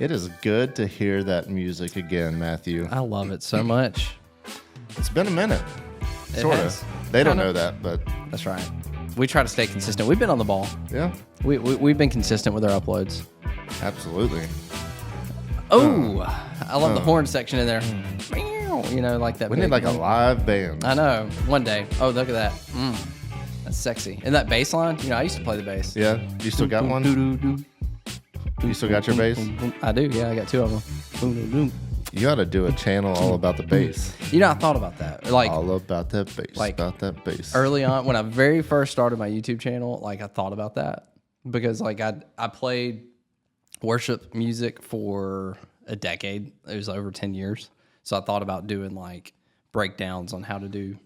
It is good to hear that music again, Matthew. I love it so much. It's been a minute. It Sort has. of. They don't know that, but That's right. We try to stay consistent. We've been on the ball. yeah, We've been consistent with our uploads. absolutely. Oh, I love the horn section in there. You know, like that. We need like a live band. I know. One day. Oh, look at that. That's sexy. And that bass line, you know, I used to play the bass. Yeah, you still got one? You still got your bass? I do. Yeah, I got two of them. You ought to do a channel all about the bass. You know, I thought about that. Like All about that bass. like, about that bass. early on, when I very first started my YouTube channel, like I thought about that because like I played worship music for a decade. It was over 10 years. So I thought about doing like breakdowns on how to do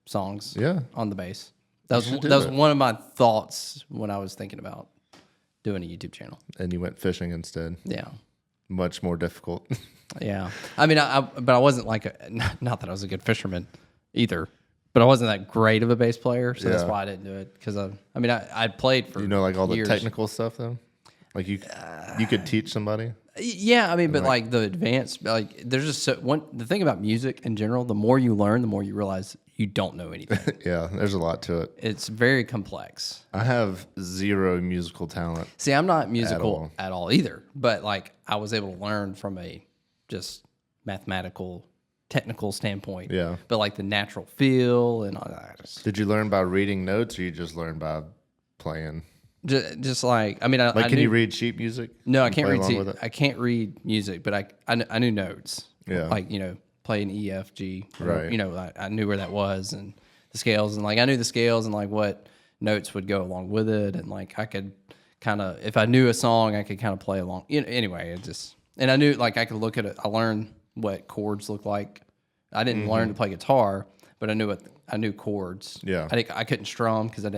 songs on the bass. That was one of my thoughts when I was thinking about doing a YouTube channel. And you went fishing instead. Yeah. Much more difficult. Yeah. I mean, but I wasn't like, not that I was a good fisherman either, but I wasn't that great of a bass player. So that's why I didn't do it. Because I played for You know, like all years. the technical stuff though? Like you could teach somebody? Yeah, I mean, but like the advanced, like there's just the thing about music in general, the more you learn, the more you realize you don't know anything. Yeah, there's a lot to it. It's very complex. I have zero musical talent. See, I'm not musical at all either, but like I was able to learn from a just mathematical, technical standpoint. Yeah. But like the natural feel and all that. Did you learn by reading notes or you just learn by playing? Just like, I mean, Can you read sheet music? No, I and can't play read. along with it? I can't read music, but I knew notes. Yeah. Like, you know, playing E, F, G. Right. You know, I knew where that was and the scales, and like I knew the scales and like what notes would go along with it, and like I could kind of, if I knew a song, I could kind of play along. You know, anyway, it just, and I knew like I could look at it. I learned what chords look like. I didn't learn to play guitar, but I knew chords. Yeah. I couldn't strum because I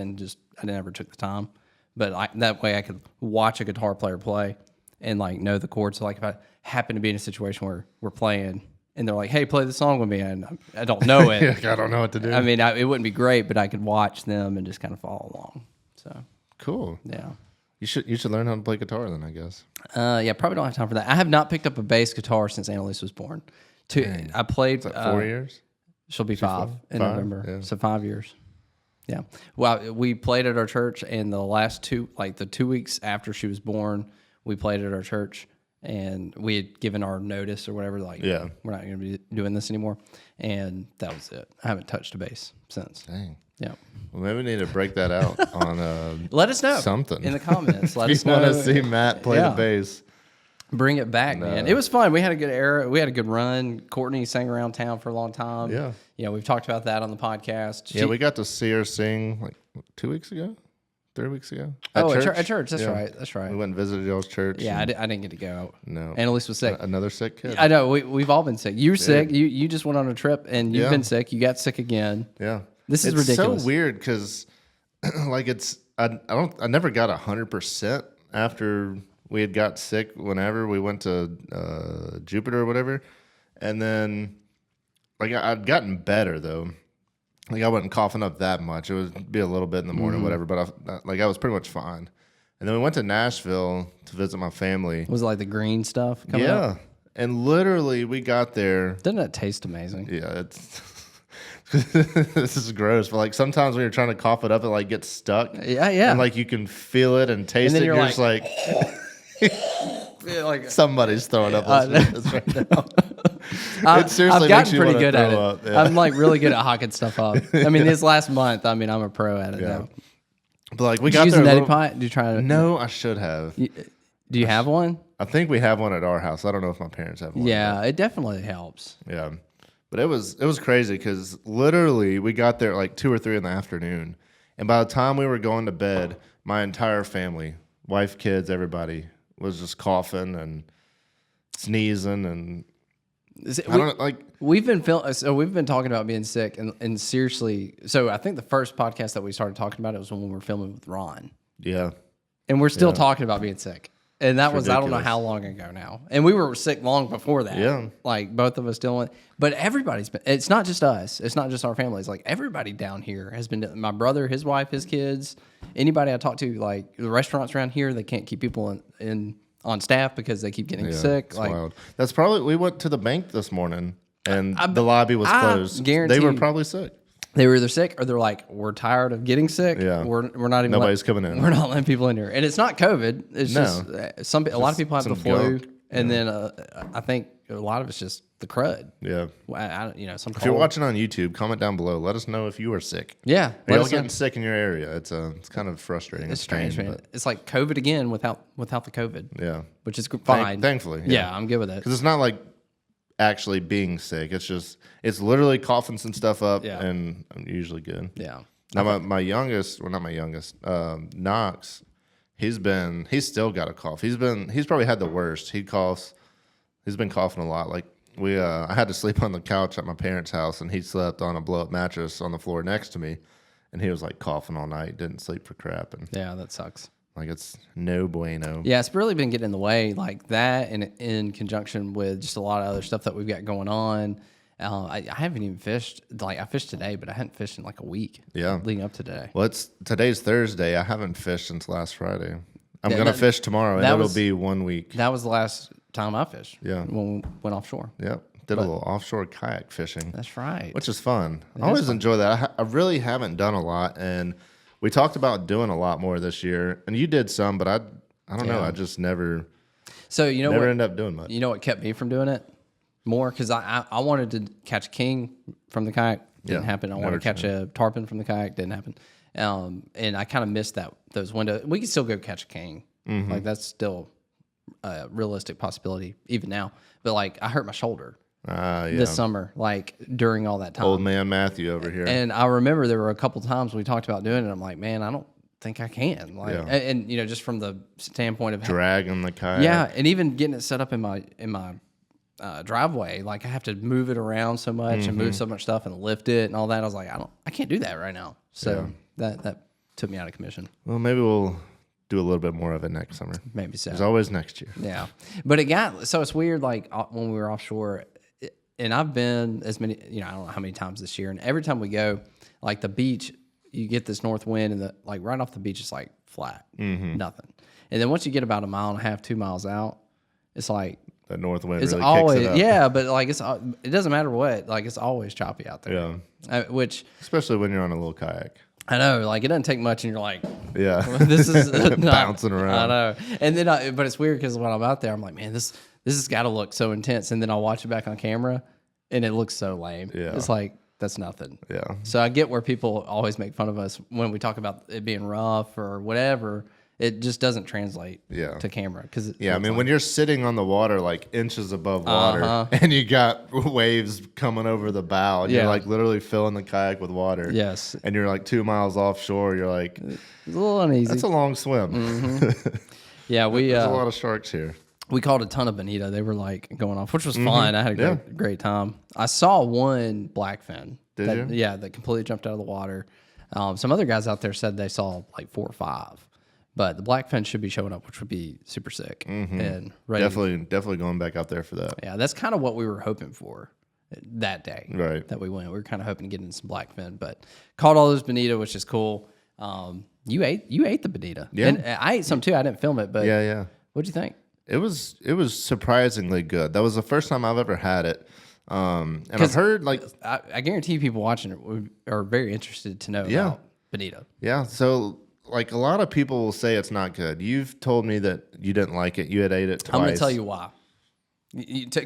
never took the time. But that way I could watch a guitar player play and like know the chords. So like if I happen to be in a situation where we're playing and they're like, "Hey, play the song with me," and I don't know it. I don't know what to do. I mean, it wouldn't be great, but I could watch them and just kind of follow along. So Cool. yeah, You should learn how to play guitar then, I guess. yeah, probably don't have time for that. I have not picked up a bass guitar since Annalise was born. I played. Is that 4 years? She'll be 5 in 5? November. Yeah. So 5 years. Yeah. Well, we played at our church, and the last the 2 weeks after she was born, we played at our church, and we had given our notice or whatever, like, Yeah. we're not going to be doing this anymore. And that was it. I haven't touched a bass since. Dang. Yeah. Well, maybe we need to break that out on Let us know. something. In the comments. Let if us you know. want to see Matt play the bass. Bring it back, man. It was fun. We had a good era. We had a good run. Courtney sang around town for a long time. Yeah. Yeah, we've talked about that on the podcast. Yeah, we got to see her sing like 2 weeks ago, 3 weeks ago. At church. That's right. That's right. We went and visited y'all's church. Yeah, I didn't get to go. No. Annalise was sick. Another sick kid. I know. We've all been sick. You were sick. You just went on a trip and you've Yeah. been sick. You got sick again. Yeah. This is it's ridiculous. so weird because like I never got 100% after we had got sick whenever we went to Jupiter or whatever. And then like I'd gotten better though. Like I wasn't coughing up that much. It would be a little bit in the morning, whatever, but I was pretty much fine. And then we went to Nashville to visit my family. Was it like the green stuff coming up? And literally we got there. Doesn't that taste amazing? Yeah, it's this is gross, but like sometimes when you're trying to cough it up, it like gets stuck. Yeah, yeah. And like you can feel it and taste And then it. you're You're just like Yeah, like somebody's throwing up listening to this right now. I've seriously makes gotten you pretty wanna good at it. throw up, yeah. I'm like really good at hocking stuff up. I mean, this last month, I'm a pro at it now. But like we Did you got use there. a a neti little- pot? Did you try to? No, I should have. Do you have one? I think we have one at our house. I don't know if my parents have one. Yeah, it definitely helps. Yeah. But it was crazy because literally we got there at like 2 or 3 in the afternoon. And by the time we were going to bed, my entire family, wife, kids, everybody was just coughing and sneezing and I don't know, like We've been talking about being sick and seriously. So I think the first podcast that we started talking about it was when we were filming with Ron, yeah. and we're still talking about being sick. And that was I don't know ridiculous. how long ago now. And we were sick long before that. Yeah. Like both of us still went. But everybody's been. It's not just us. It's not just our families. Like everybody down here has been. My brother, his wife, his kids. Anybody I talk to, like the restaurants around here, they can't keep people in on staff because they keep getting sick. It's wild. That's probably, we went to the bank this morning and the lobby was I closed. guarantee They were you- probably sick. They were either sick or they're like, we're tired of getting sick. Yeah. We're not even Nobody's coming in. We're not letting people in here, and it's not COVID. It's just a lot of people have the flu, gunk. and then I think a lot of it's just the crud. Yeah. Some. If you're watching on YouTube, comment down below. Let us know if you are sick. Yeah, Are let y'all us know. getting sick in your area? It's kind of frustrating. It's strange, man. It's like COVID again without the COVID. Yeah. Which is fine. Thankfully. Yeah, I'm good with it. Because it's not like actually being sick. It's literally coughing some stuff up, and I'm usually good. Yeah. Now my youngest, well, not my youngest, Knox, he's still got a cough. He's probably had the worst. He coughs. He's been coughing a lot. Like I had to sleep on the couch at my parents' house, and he slept on a blow-up mattress on the floor next to me, and he was like coughing all night. Didn't sleep for crap, and Yeah, that sucks. like it's no bueno. Yeah, it's really been getting in the way, like that, and in conjunction with just a lot of other stuff that we've got going on. I haven't even fished. Like I fished today, but I hadn't fished in like a week. Yeah. leading up to today. Well, today's Thursday. I haven't fished since last Friday. I'm gonna fish tomorrow, and it'll be 1 week. That was the last time I fished. Yeah. when we went offshore. Yep. Did a little offshore kayak fishing. That's right. Which is fun. I always enjoy that. I really haven't done a lot, and we talked about doing a lot more this year. And you did some, but I don't know. I just never So you know never what? end up doing much. You know what kept me from doing it more? Because I wanted to catch a king from the kayak. Didn't happen. I wanted to catch a tarpon from the kayak. Didn't happen. And I kind of missed those windows. We can still go catch a king. Like that's still a realistic possibility even now. But like I hurt my shoulder this summer, like during all that time. Old man Matthew over here. And I remember there were a couple times we talked about doing it. I'm like, man, I don't think I can. Like, and you know, just from the standpoint of dragging the kayak. yeah, and even getting it set up in my driveway, like I have to move it around so much and move so much stuff and lift it and all that. I was like, I can't do that right now. So that took me out of commission. Well, maybe we'll do a little bit more of it next summer. Maybe so. There's always next year. Yeah, but it got so it's weird. Like when we were offshore, and I've been as many, I don't know how many times this year, and every time we go, like the beach, you get this north wind, and like right off the beach, it's like flat, nothing. And then once you get about 1.5 miles, 2 miles out, it's like That north wind it's really always kicks it up. but like it doesn't matter what, like it's always choppy out there. Yeah. Which Especially when you're on a little kayak. I know, like it doesn't take much, and you're like, Yeah. this is not, Bouncing around. I know, and then but it's weird because when I'm out there, I'm like, man, this has got to look so intense, and then I'll watch it back on camera, and it looks so lame. Yeah. It's like that's nothing. Yeah. So I get where people always make fun of us when we talk about it being rough or whatever. It just doesn't translate to camera. Cause Yeah, I mean, when you're sitting on the water like inches above water and you got waves coming over the bow and you're like literally filling the kayak with water. Yes. And you're like 2 miles offshore, you're like, it's a little uneasy. that's a long swim. Yeah, There's a lot of sharks here. we caught a ton of bonita. They were like going off, which was fun. I had a great time. I saw one blackfin. Did you? Yeah, that completely jumped out of the water. Some other guys out there said they saw like 4 or 5. But the blackfin should be showing up, which would be super sick and ready. Definitely going back out there for that. Yeah, that's kind of what we were hoping for that day. Right. That we went. We were kind of hoping to get in some blackfin, but caught all those bonita, which is cool. You ate the bonita. Yeah. And I ate some too. I didn't film it, but Yeah. what'd you think? It was surprisingly good. That was the first time I've ever had it. And I've heard like I guarantee people watching it are very interested to know about bonita. yeah, so like a lot of people will say it's not good. You've told me that you didn't like it. You had ate it twice. I'm going to tell you why.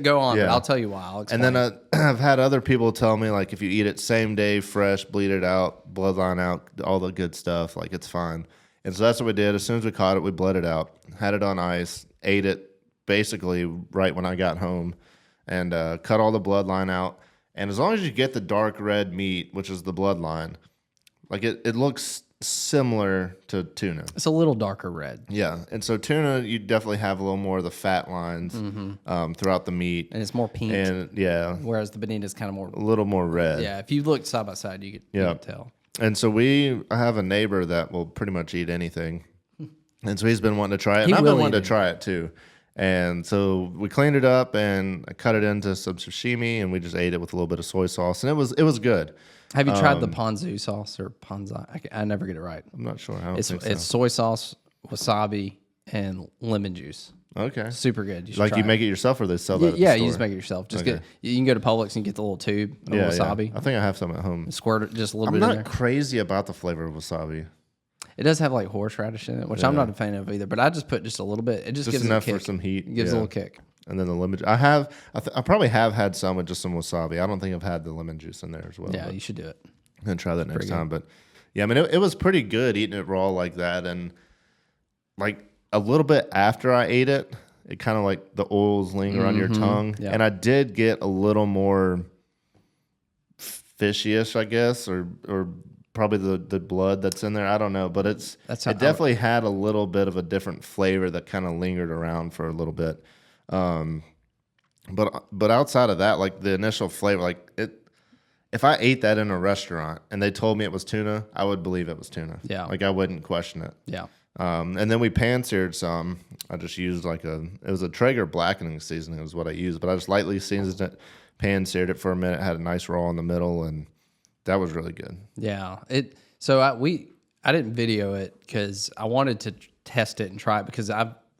Go on, but I'll tell you why. I'll explain. And then I've had other people tell me like if you eat it same day, fresh, bleed it out, bloodline out, all the good stuff, like it's fine. And so that's what we did. As soon as we caught it, we bled it out, had it on ice, ate it basically right when I got home, and cut all the bloodline out. And as long as you get the dark red meat, which is the bloodline, like it looks similar to tuna. it's a little darker red. Yeah, and so tuna, you definitely have a little more of the fat lines throughout the meat, And it's more pink. and Whereas the bonita is kind of more. a little more red. Yeah, if you looked side by side, you could tell. And so I have a neighbor that will pretty much eat anything, and so he's been wanting to try it, and He I've will been eat wanting to try it too. And so we cleaned it up and I cut it into some sashimi, and we just ate it with a little bit of soy sauce, and it was good. Have you tried the ponzu sauce or ponzai? I never get it right. I'm not sure how It's soy sauce, wasabi, and lemon juice. Okay. Super good. You should Like try you it. make it yourself, or they sell that? At Yeah, the you store? just make it yourself. Just Okay. you can go to Publix and get the little tube of wasabi. I think I have some at home. Squirt it just a little I'm bit in not there. crazy about the flavor of wasabi. It does have like horseradish in it, which I'm not a fan of either. But I just put just a little bit. It just gives enough it a kick. for some heat. It gives a little kick. And then the lemon. I probably have had some with just some wasabi. I don't think I've had the lemon juice in there as well. Yeah, you should do it. I'm gonna try that next time. But yeah, I mean, it was pretty good eating it raw like that, and like a little bit after I ate it, it kind of like the oils linger on your tongue, and I did get a little more fishy-ish, I guess, or probably the blood that's in there. I don't know, but it definitely had a little bit of a different flavor that kind of lingered around for a little bit. But outside of that, like the initial flavor, like if I ate that in a restaurant and they told me it was tuna, I would believe it was tuna. Yeah. Like I wouldn't question it. Yeah. And then we pan-seared some. I just used it was a Traeger blackening seasoning is what I used, but I just lightly seasoned it, pan-seared it for a minute, had a nice raw in the middle, and that was really good. Yeah. So I didn't video it because I wanted to test it and try it because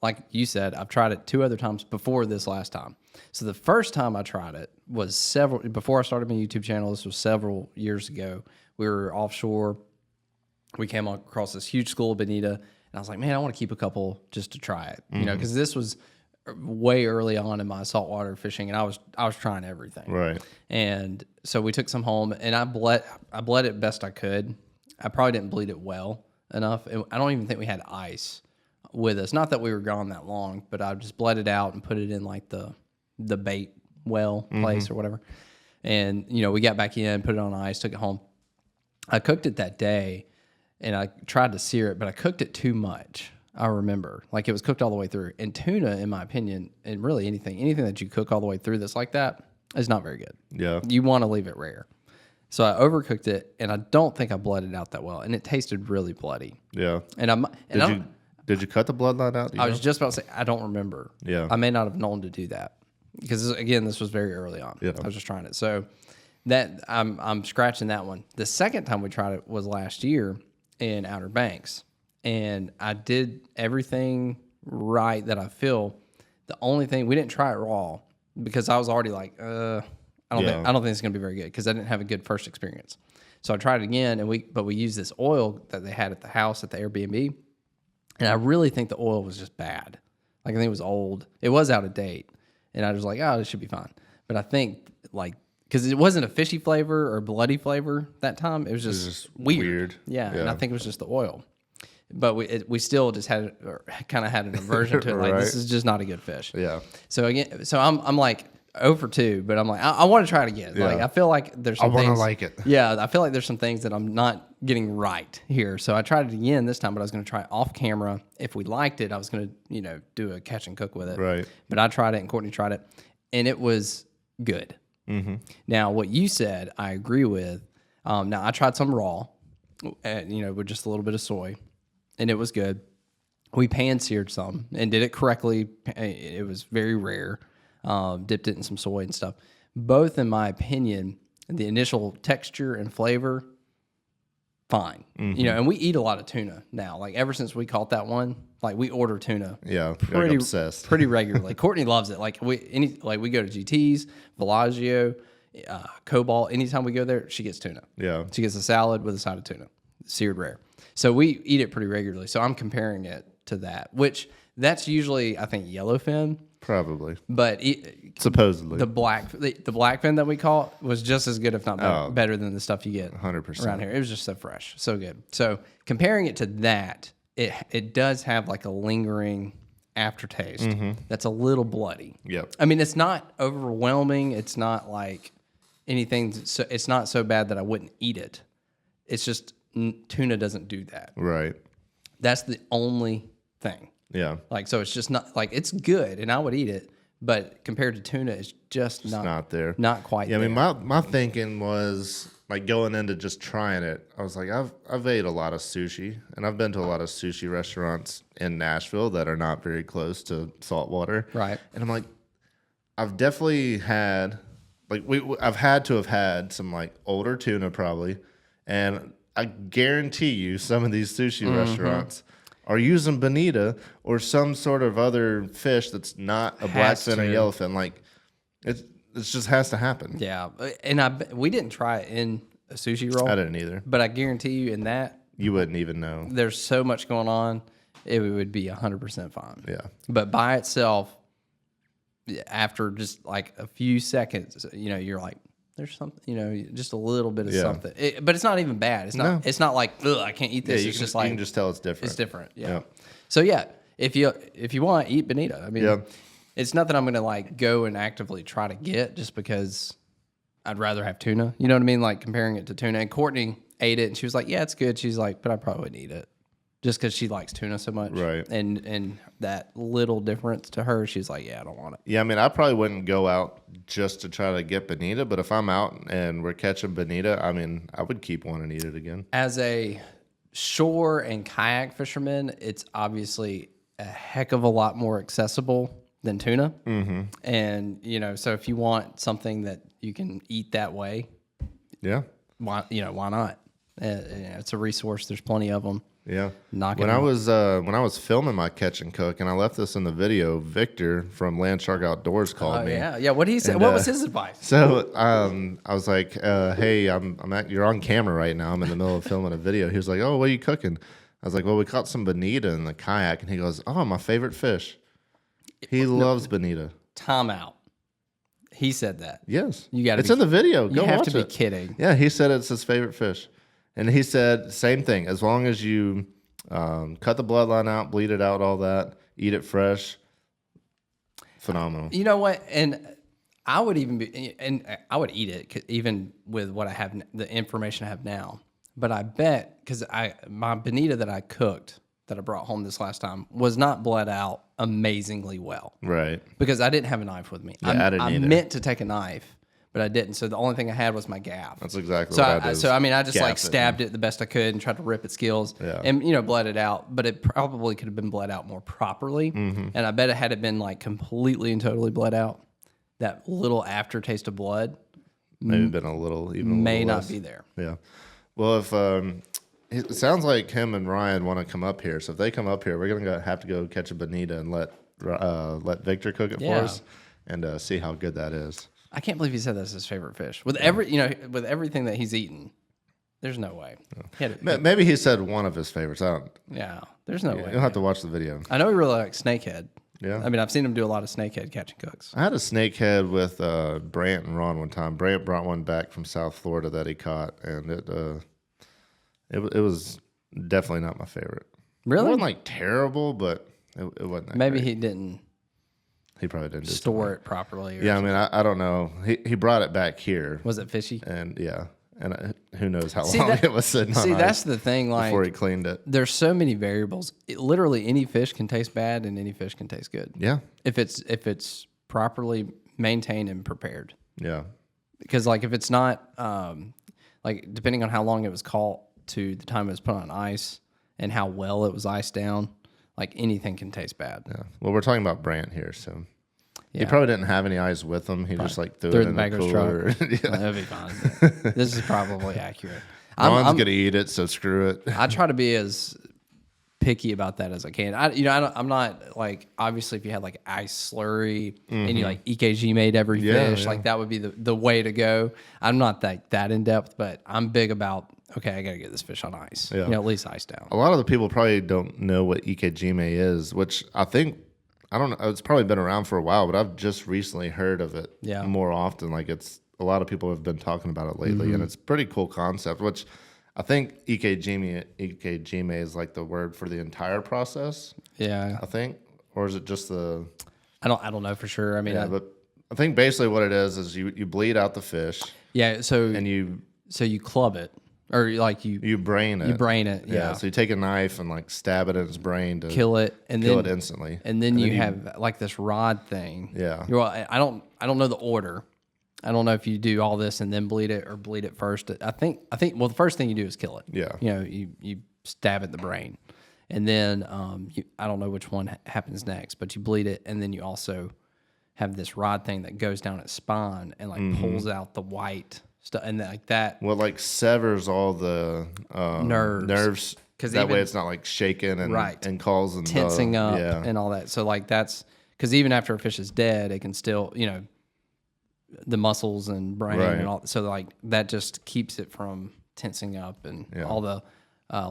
like you said, I've tried it 2 other times before this last time. So the first time I tried it was before I started my YouTube channel. This was several years ago. We were offshore. We came across this huge school of bonita, and I was like, man, I want to keep a couple just to try it, you know, because this was way early on in my saltwater fishing, and I was trying everything. Right. And so we took some home, and I bled it best I could. I probably didn't bleed it well enough. I don't even think we had ice with us. Not that we were gone that long, but I just bled it out and put it in like the bait well place or whatever. And, you know, we got back in, put it on ice, took it home. I cooked it that day, and I tried to sear it, but I cooked it too much. I remember, like it was cooked all the way through. And tuna, in my opinion, and really anything that you cook all the way through that's like that is not very good. Yeah. You want to leave it rare. So I overcooked it, and I don't think I bled it out that well, and it tasted really bloody. Yeah. Did you cut the bloodline out? I was just about to say I don't remember. Yeah. I may not have known to do that because again, this was very early on. Yeah. I was just trying it. So that I'm scratching that one. The second time we tried it was last year in Outer Banks, and I did everything right that I feel. The only thing we didn't try it raw because I was already like, I don't think it's gonna be very good because I didn't have a good first experience. So I tried it again, and we used this oil that they had at the house at the Airbnb, and I really think the oil was just bad. Like I think it was old. It was out of date, and I was like, oh, this should be fine. But I think like because it wasn't a fishy flavor or bloody flavor that time, it was just weird. Yeah, and I think it was just the oil. But we still just had kind of had an aversion to it. Like this is just not a good fish. Yeah. So again, I'm like 0 for 2, but I'm like I want to try it again. Yeah. Like I feel like there's some I want to things. like it. Yeah, I feel like there's some things that I'm not getting right here. So I tried it again this time, but I was going to try it off camera. If we liked it, I was going to do a catch and cook with it. Right. But I tried it, and Courtney tried it, and it was good. Mm-hmm. Now, what you said, I agree with. Now I tried some raw, with just a little bit of soy, and it was good. We pan-seared some and did it correctly. It was very rare. Dipped it in some soy and stuff. Both, in my opinion, the initial texture and flavor, fine. Mm-hmm. And we eat a lot of tuna now. Like ever since we caught that one, like we order tuna. Yeah, pretty obsessed. pretty regularly. Courtney loves it. Like we go to GT's, Bellagio, Cobalt. Anytime we go there, she gets tuna. Yeah, she gets a salad with a side of tuna, seared rare. So we eat it pretty regularly. So I'm comparing it to that, which that's usually I think yellowfin. Probably, but supposedly the blackfin that we caught was just as good, if not better than the stuff you get 100% around here. It was just so fresh, so good. So comparing it to that, it does have like a lingering aftertaste that's a little bloody. Yep. I mean, it's not overwhelming. It's not like anything. So it's not so bad that I wouldn't eat it. It's just tuna doesn't do that. Right. That's the only thing. Yeah. Like, so it's just not like it's good and I would eat it, but compared to tuna, it's just not there. Not quite there. Yeah, I mean, my thinking was like going into just trying it. I was like, I've ate a lot of sushi, and I've been to a lot of sushi restaurants in Nashville that are not very close to saltwater. Right. And I'm like, I've definitely had I've had to have had some like older tuna probably, and I guarantee you some of these sushi restaurants are using bonita or some sort of other fish that's not a blackfin or yellowfin. Like it just has to happen. Yeah, and we didn't try it in a sushi roll. I didn't either. But I guarantee you, in that you wouldn't even know. There's so much going on, it would be 100% fine. Yeah. But by itself, after just like a few seconds, you're like, there's something, just a little bit of something. But it's not even bad. It's not. No. It's not like, ugh, I can't eat this. It's just like you can just tell it's different. It's different. Yeah. So yeah, if you want, eat bonita. I mean, it's nothing I'm gonna like go and actively try to get just because I'd rather have tuna. You know what I mean? Like comparing it to tuna. And Courtney ate it and she was like, yeah, it's good. She's like, but I probably wouldn't eat it. Just because she likes tuna so much. Right. And that little difference to her, she's like, yeah, I don't want it. Yeah, I mean, I probably wouldn't go out just to try to get bonita, but if I'm out and we're catching bonita, I mean, I would keep one and eat it again. As a shore and kayak fisherman, it's obviously a heck of a lot more accessible than tuna. Mm-hmm. And, so if you want something that you can eat that way, why not? It's a resource. There's plenty of them. Yeah. When I was filming my catch and cook, and I left this in the video, Victor from Land Shark Outdoors called me. Yeah. What did he say? What was his advice? So I was like, "Hey, you're on camera right now. I'm in the middle of filming a video." He was like, "Oh, what are you cooking?" I was like, "Well, we caught some bonita in the kayak," and he goes, "Oh, my favorite fish." He loves bonita. Time out. He said that. Yes, It's in the video. Go you have watch to it. be kidding. Yeah, he said it's his favorite fish. And he said, same thing. As long as you cut the bloodline out, bleed it out, all that, eat it fresh, phenomenal. You know what? And I would I would eat it even with what I have, the information I have now. But I bet, because my bonita that I cooked, that I brought home this last time, was not bled out amazingly well. Right. Because I didn't have a knife with me. Yeah, I meant to take a knife, but I didn't. So the only thing I had was my gaff. That's exactly what I did. So I mean, I just like stabbed it the best I could and tried to rip its gills and bled it out. But it probably could have been bled out more properly. Mm-hmm. And I bet it had it been like completely and totally bled out, that little aftertaste of blood maybe been a little even may not less. Be there. Yeah. Well, if it sounds like him and Ryan want to come up here, so if they come up here, we're gonna have to go catch a bonita and let Victor cook it for us and see how good that is. I can't believe he said that's his favorite fish. With everything that he's eaten, there's no way. Maybe he said one of his favorites. There's no way. You'll have to watch the video. I know he really likes snakehead. Yeah. I mean, I've seen him do a lot of snakehead catch and cooks. I had a snakehead with Brant and Ron one time. Brant brought one back from South Florida that he caught, and it was definitely not my favorite. Really? It wasn't like terrible, but it wasn't that Maybe great. he didn't. He probably didn't store it properly. Yeah, I mean, I don't know. He brought it back here. Was it fishy? And who knows how long it was sitting on ice that's the thing. Like before he cleaned it. There's so many variables. Literally, any fish can taste bad, and any fish can taste good. Yeah. If it's properly maintained and prepared. Yeah. Because like if it's not, like depending on how long it was caught to the time it was put on ice and how well it was iced down, like anything can taste bad. Yeah. Well, we're talking about Brant here, so he probably didn't have any ice with him. He just like threw it in the cooler. That'd be fine. This is probably accurate. Ron's gonna eat it, so screw it. I try to be as picky about that as I can. I'm not like, obviously if you had like ice slurry and you like Ikejime every fish, like that would be the way to go. I'm not that in depth, but I'm big about, okay, I got to get this fish on ice. Yeah. At least ice down. A lot of the people probably don't know what Ikejime is, which I don't know. It's probably been around for a while, but I've just recently heard of it more often. Like a lot of people have been talking about it lately, and it's a pretty cool concept, which I think Ikejime is like the word for the entire process. Yeah. I think. Or is it just the... I don't know for sure. I mean... but I think basically what it is you bleed out the fish. Yeah, so... And you club it. Or like you brain it. You brain it, yeah. So you take a knife and like stab it in its brain to kill it, and kill then, it instantly. And then you have like this rod thing. Yeah. I don't know the order. I don't know if you do all this and then bleed it or bleed it first. I think well the first thing you do is kill it. Yeah. You stab at the brain, and then I don't know which one happens next, but you bleed it, and then you also have this rod thing that goes down its spine and like pulls out the white stuff, and like that. Well, like severs all the nerves because that way it's not like shaking and and calls and tensing up yeah. and all that. So like that's because even after a fish is dead, it can still the muscles and brain and all. So like that just keeps it from tensing up and all the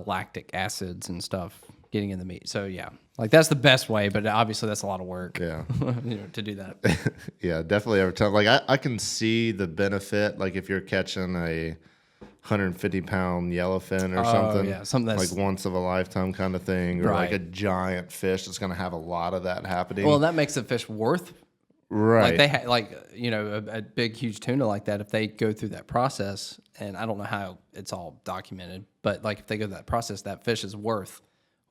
lactic acids and stuff getting in the meat. So yeah, like that's the best way, but obviously that's a lot of work. Yeah, to do that. Yeah, definitely. Every time, like I can see the benefit. Like if you're catching a 150-pound yellowfin or something, something that's like once of a lifetime kind of thing, or like a giant fish that's going to have a lot of that happening. Well, that makes the fish worth. Like they a big huge tuna like that, if they go through that process, and I don't know how it's all documented, but like if they go through that process, that fish is worth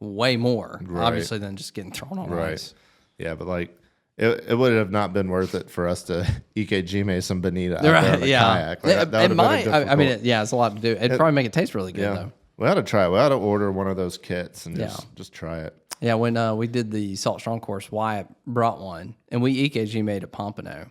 way more obviously than just getting thrown on ice. Yeah, but like it would have not been worth it for us to Ikejime some bonita out there in a kayak. Like, it might. I mean, it's a lot to do. It'd probably make it taste really good though. We ought to try it. We ought to order one of those kits and just try it. Yeah, when we did the Salt Strong course, Wyatt brought one, and we Ikejime made a pompano.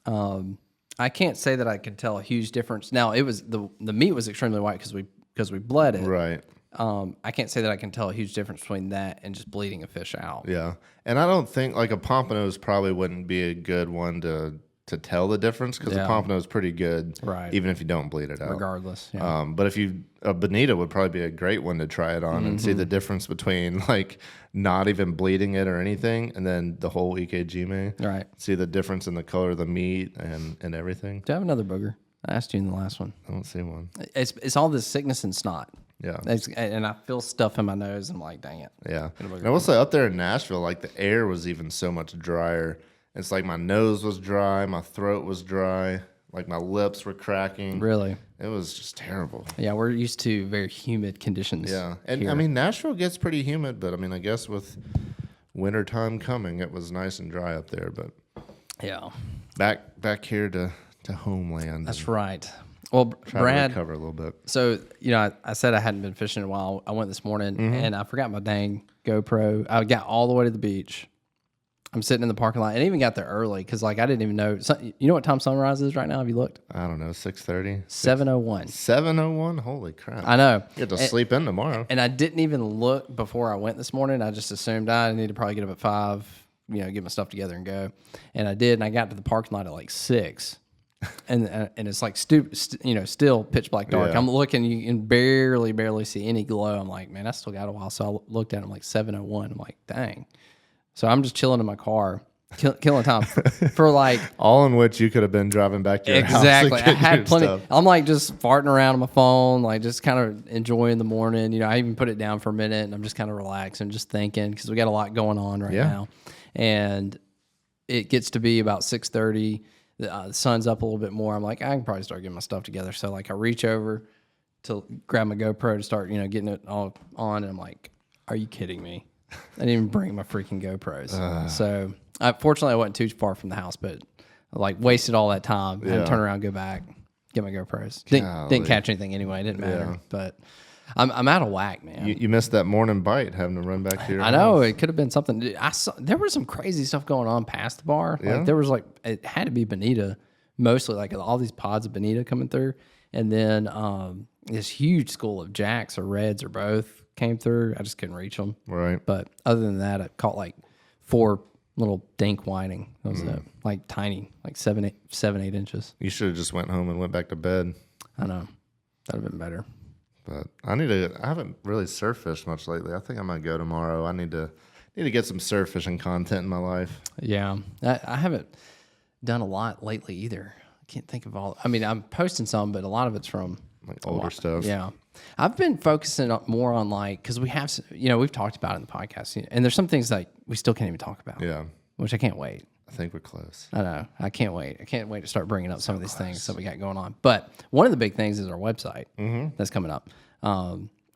I can't say that I could tell a huge difference. Now it was the meat was extremely white because we bled it. Right. I can't say that I can tell a huge difference between that and just bleeding a fish out. Yeah, and I don't think like a pompanos probably wouldn't be a good one to tell the difference because the pompano is pretty good, even if you don't bleed it out. Regardless. But if a bonita would probably be a great one to try it on and see the difference between like not even bleeding it or anything, and then the whole Ikejime. Right. See the difference in the color of the meat and everything. Do you have another booger? I asked you in the last one. I don't see one. It's all this sickness and snot. Yeah. And I feel stuff in my nose. And I'm like, dang it. Yeah. And I will say up there in Nashville, like the air was even so much drier. It's like my nose was dry, my throat was dry, like my lips were cracking. Really? It was just terrible. Yeah, we're used to very humid conditions. Yeah. And here. I mean, Nashville gets pretty humid, but I mean, I guess with wintertime coming, it was nice and dry up there. But yeah. Back here to homeland. That's right. Well, Brad, to recover a little bit. So, I said I hadn't been fishing in a while. I went this morning and I forgot my dang GoPro. I got all the way to the beach. I'm sitting in the parking lot and even got there early because, like, I didn't even know. You know what time sunrise is right now? Have you looked? I don't know, 6:30? 7:01. 7:01? Holy crap. I know. You get to sleep in tomorrow. And I didn't even look before I went this morning. I just assumed I need to probably get up at 5, get my stuff together and go. And I did, and I got to the parking lot at, like, 6. And it's like still pitch black dark. Yeah. I'm looking, you can barely see any glow. I'm like, man, I still got a while. So I looked at it, I'm like 7:01. I'm like, dang. So I'm just chilling in my car, killing time for like all in which you could have been driving back to your house. Exactly. I had plenty. Stuff. I'm like just farting around on my phone, like just kind of enjoying the morning. I even put it down for a minute and I'm just kind of relaxing, just thinking because we got a lot going on right now. And it gets to be about 6:30. The sun's up a little bit more. I'm like, I can probably start getting my stuff together. So like I reach over to grab my GoPro to start, getting it all on. And I'm like, are you kidding me? I didn't even bring my freaking GoPros. So fortunately I wasn't too far from the house, but I like wasted all that time. I had to turn around, go back, get my GoPros. Didn't catch anything anyway. It didn't matter. But I'm out of whack, man. You missed that morning bite having to run back to your house. I know. It could have been something. There was some crazy stuff going on past the bar. Yeah. Like there was it had to be bonita, mostly like all these pods of bonita coming through. And then this huge school of jacks or reds or both came through. I just couldn't reach them. Right. But other than that, I caught like 4 little dink whiting. That was it. Like tiny, like 7, 8 inches. You should have just went home and went back to bed. I know. That would have been better. But I haven't really surf fished much lately. I think I might go tomorrow. I need to get some surf fishing content in my life. Yeah. I haven't done a lot lately either. I can't think of all. I mean, I'm posting some, but a lot of it's from like older stuff. Yeah. I've been focusing more on because we have, we've talked about it in the podcast, and there's some things like we still can't even talk about. Yeah. Which I can't wait. I think we're close. I know. I can't wait. I can't wait to start bringing up some of these things that we got going on. But one of the big things is our website that's coming up,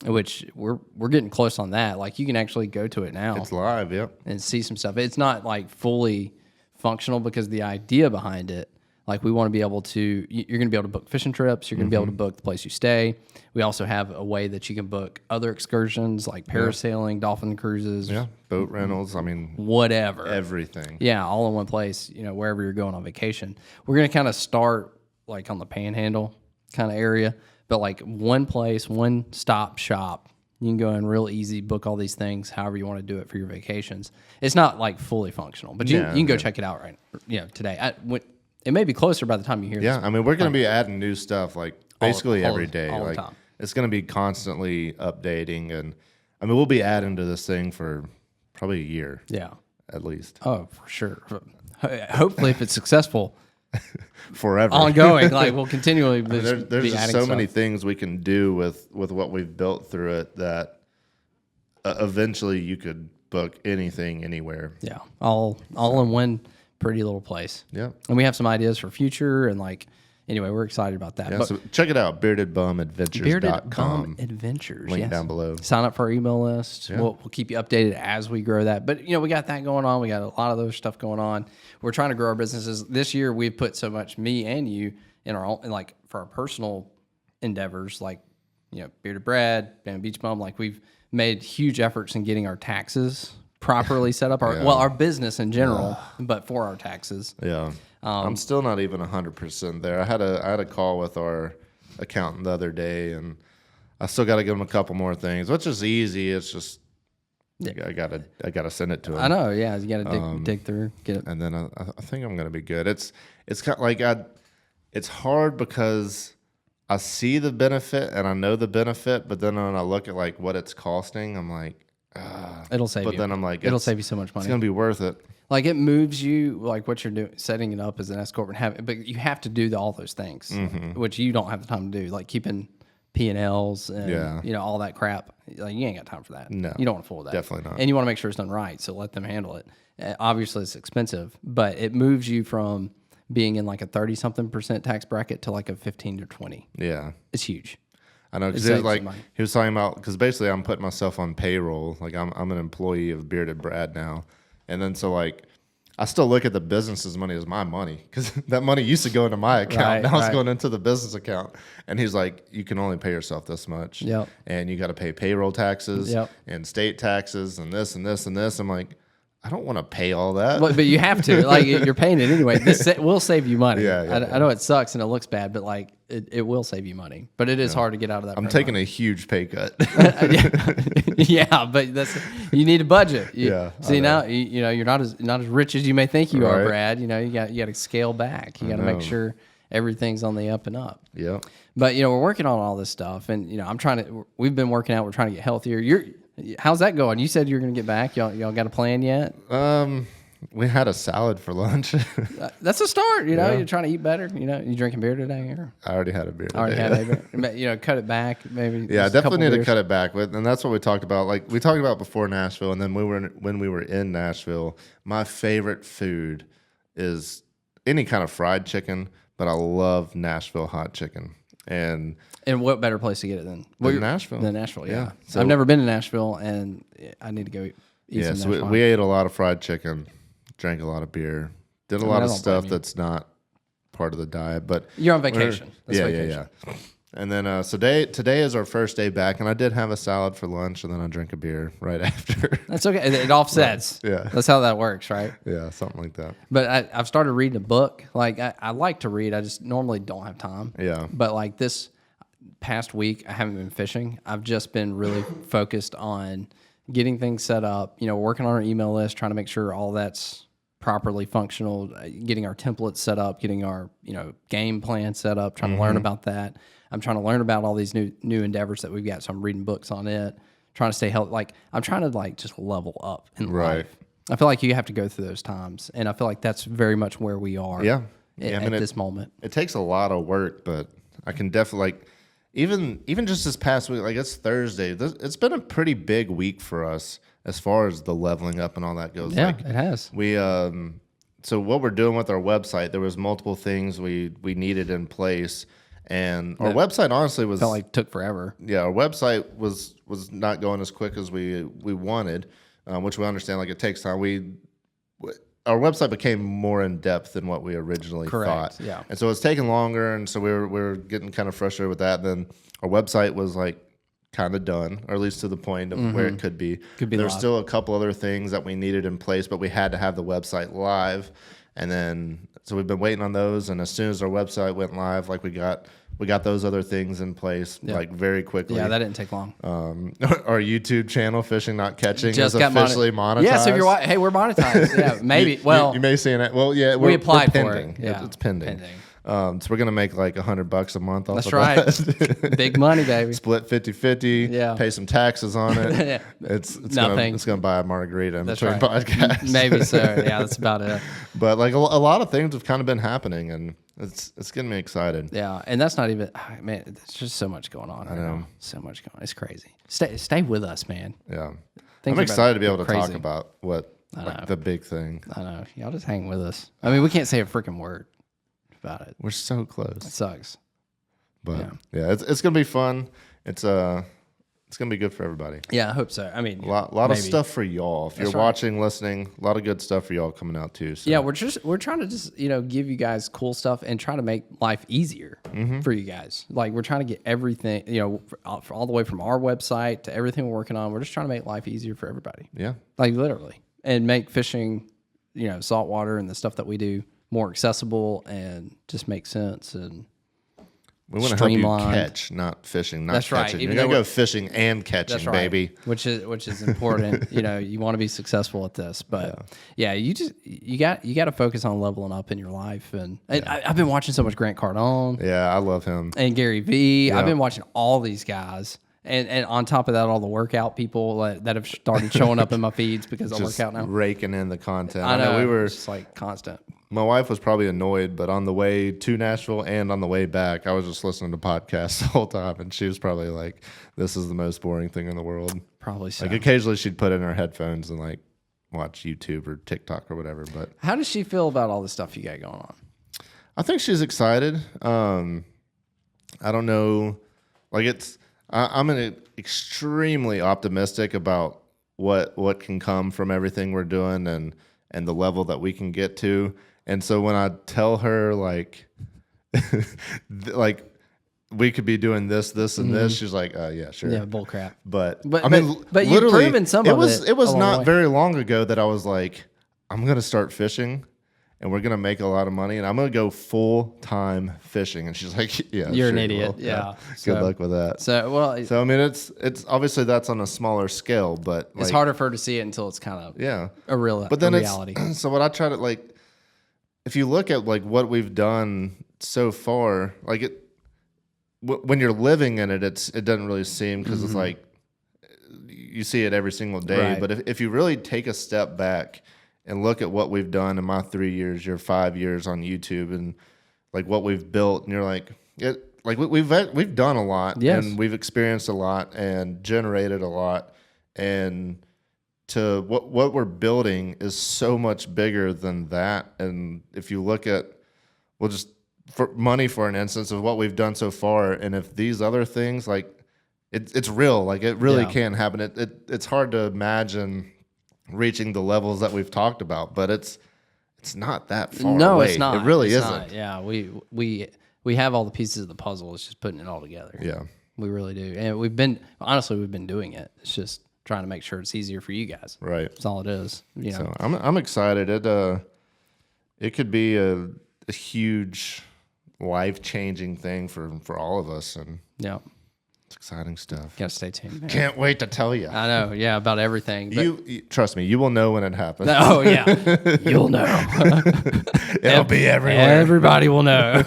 which we're getting close on that. Like you can actually go to it now. It's live, yep. And see some stuff. It's not like fully functional because the idea behind it, like we want to be able to, you're going to be able to book fishing trips. You're going to be able to book the place you stay. We also have a way that you can book other excursions like parasailing, dolphin cruises. Yeah, boat rentals. I mean, whatever. Everything. Yeah, all in one place, wherever you're going on vacation. We're going to kind of start like on the Panhandle kind of area, but like one place, one stop shop You can go in real easy, book all these things, however you want to do it for your vacations. It's not like fully functional, but you can go check it out today. It may be closer by the time you hear this. Yeah, I mean, we're going to be adding new stuff like basically every day. All like the time. it's going to be constantly updating, and I mean, we'll be adding to this thing for probably a year. Yeah. At least. Oh, for sure. Hopefully, if it's successful, forever, ongoing, like we'll continually there's be just adding so stuff. many things we can do with what we've built through it that eventually you could book anything anywhere. Yeah, all in one pretty little place. Yeah, and we have some ideas for future, and anyway, we're excited about that. Yeah, but so check it out, beardedbumadventures.com. Bearded Bum Adventures. Link down below. Sign up for our email list. Yeah. We'll keep you updated as we grow that. But we got that going on. We got a lot of those stuff going on. We're trying to grow our businesses. This year, we've put so much, me and you, in our own, for our personal endeavors, Bearded Brad, Bam Beach Bum. We've made huge efforts in getting our taxes properly set up. Our business in general, but for our taxes. Yeah. I'm still not even 100% there. I had a call with our accountant the other day, and I still got to give him a couple more things, which is easy. It's just I gotta send it to him. I know. Yeah, you got to dig through, get it, and then I think I'm gonna be good. It's kind of like it's hard because I see the benefit and I know the benefit, but then when I look at what it's costing, I'm like, it'll save you. But then I'm like, it'll save you so much money. It's gonna be worth it. It moves you, what you're doing, setting it up as an S corp, but you have to do all those things, which you don't have the time to do, keeping P&Ls and all that crap. You ain't got time for that. No, you don't want to fool with that. Definitely not. And you want to make sure it's done right, so let them handle it. Obviously, it's expensive, but it moves you from being in a 30-something% tax bracket to a 15 to 20. Yeah, it's huge. I know, because he was talking about, because basically I'm putting myself on payroll. I'm an employee of Bearded Brad now. And then I still look at the business's money as my money, because that money used to go into my account. Right, now it's going into the business account. And he's like, you can only pay yourself this much. Yep. And you got to pay payroll taxes Yep. and state taxes and this and this and this. I'm like, I don't want to pay all that. But you have to. You're paying it anyway. This will save you money. Yeah. I know it sucks and it looks bad, but it will save you money. But it is hard to get out of that. I'm taking a huge pay cut. Yeah, but you need a budget. Yeah. See now, you're not as rich as you may think you are, Right. Brad. You got to scale back. You got to make sure everything's on the up and up. Yeah. But we're working on all this stuff, and we've been working out. We're trying to get healthier. How's that going? You said you're going to get back. Y'all got a plan yet? We had a salad for lunch. That's a start. You're trying to eat better. You drinking beer today? Or? I already had a beer today. Already had a beer. Cut it back maybe. Yeah, I just a definitely couple need to beers. cut it back with, and that's what we talked about. We talked about before Nashville, and then when we were in Nashville, my favorite food is any kind of fried chicken, but I love Nashville hot chicken. And what better place to get it than Nashville? Than Nashville, yeah. So, I've never been to Nashville, and I need to go eat some so Nashville. we ate a lot of fried chicken, drank a lot of beer, did a lot of stuff that's not part of the diet. But you're on vacation. That's vacation. Yeah. And then today is our first day back, and I did have a salad for lunch, and then I drank a beer right after. That's okay. It offsets. Yeah. That's how that works, right? Yeah, something like that. But I've started reading a book. I like to read. I just normally don't have time. Yeah. But this past week, I haven't been fishing. I've just been really focused on getting things set up, working on our email list, trying to make sure all that's properly functional, getting our templates set up, getting our, game plan set up, trying to learn about that. I'm trying to learn about all these new endeavors that we've got. So I'm reading books on it, trying to stay healthy. I'm trying to just level up in life. I feel like you have to go through those times. And I feel like that's very much where we are at this moment. It takes a lot of work, but I can definitely even just this past week, it's Thursday. It's been a pretty big week for us as far as the leveling up and all that goes. Yeah, it has. We so what we're doing with our website, there was multiple things we needed in place, and our website honestly felt like it took forever. Yeah, our website was not going as quick as we wanted, which we understand. It takes time. Our website became more in depth than what we originally thought. Yeah. And so it's taking longer, and so we were getting kind of frustrated with that. Then our website was kind of done, or at least to the point of where it could be. There's still a couple other things that we needed in place, but we had to have the website live. And then so we've been waiting on those, and as soon as our website went live, we got we got those other things in place like very quickly. Yeah, that didn't take long. Our YouTube channel, Fishing Not Catching, Just is got officially monetized. Yeah, so if you're hey, we're monetized. Yeah, maybe. Well, you may see it. Well, yeah, we applied we're for pending. it. Yeah, It's pending. So we're gonna make like $100 a month off That's of right. that. Big money, baby. Split 50-50. Yeah. Pay some taxes on it. Yeah. It's Nothing. gonna buy a margarita in That's between right. podcasts. Maybe so. Yeah, that's about it. But like a lot of things have kind of been happening, and it's getting me excited. Yeah, and that's not even man. There's just so much going on. I know. So much going on. It's crazy. Stay with us, man. Yeah. Things I'm are excited to be about able to crazy. talk about what like, the big thing. I know. Y'all just hang with us. I mean, we can't say a freaking word about it. We're so It close. sucks. But yeah, it's gonna be fun. It's gonna be good for everybody. Yeah, I hope so. I mean, A lot of stuff for y'all. If you're watching, listening, a lot of good stuff for y'all coming out too. So. Yeah, we're trying to just give you guys cool stuff and try to make life easier for you guys. Like we're trying to get everything for all the way from our website to everything we're working on. We're just trying to make life easier for everybody. Yeah. Like literally, and make fishing, saltwater and the stuff that we do more accessible and just make sense and. We want to help you catch, not fishing, not That's catching. right. You're gonna go fishing and catching, That's right. baby. Which is important. You want to be successful at this, but you got to focus on leveling up in your life. And I've been watching so much Grant Cardone Yeah, I love him. and Gary Vee. I've been watching all these guys. And on top of that, all the workout people that have started showing up in my feeds because I work out now. Raking in the content. I know we were. it's just like constant. My wife was probably annoyed, but on the way to Nashville and on the way back, I was just listening to podcasts the whole time, and she was probably like, "This is the most boring thing in the world." Probably so. Like occasionally, she'd put in her headphones and like watch YouTube or TikTok or whatever. But How does she feel about all the stuff you got going on? I think she's excited. I don't know. Like I'm extremely optimistic about what can come from everything we're doing and the level that we can get to. And so when I tell her like like we could be doing this, and this, she's like, yeah, sure. Yeah, bull crap. But But I mean, but you've literally, proven some it of was it it was along the not way. very long ago that I was like, I'm gonna start fishing. And we're gonna make a lot of money, and I'm gonna go full time fishing. And she's like, "Yeah, You're sure an you idiot." will. Yeah. Good So- luck with that." So I mean, it's obviously that's on a smaller scale, but it's like, harder for her to see it until it's kind of yeah. a real But then reality. so what I try to like, if you look at like what we've done so far, like when you're living in it, it doesn't really seem because it's like you see it every single day. Right. But if you really take a step back and look at what we've done in my 3 years, your 5 years on YouTube, and like what we've built, and you're like, we've done a lot, Yes. and we've experienced a lot, and generated a lot, and to what we're building is so much bigger than that. And if you look at, well, just for money for an instance of what we've done so far, and if these other things like it's real, like it really can happen. It's hard to imagine reaching the levels that we've talked about, but it's not that far No, away. it's not. It really It's isn't. not. Yeah, we have all the pieces of the puzzle. It's just putting it all together. Yeah. We really do. And we've been doing it. It's just trying to make sure it's easier for you guys. Right. That's all it is. So I'm excited. It could be a huge life-changing thing for all of us, and Yeah. it's exciting stuff. Gotta stay tuned, man. Can't wait to tell you. I know, yeah, about everything. But, You trust me, you will know when it happens. oh yeah. You'll know. It'll be everywhere. Everybody will know.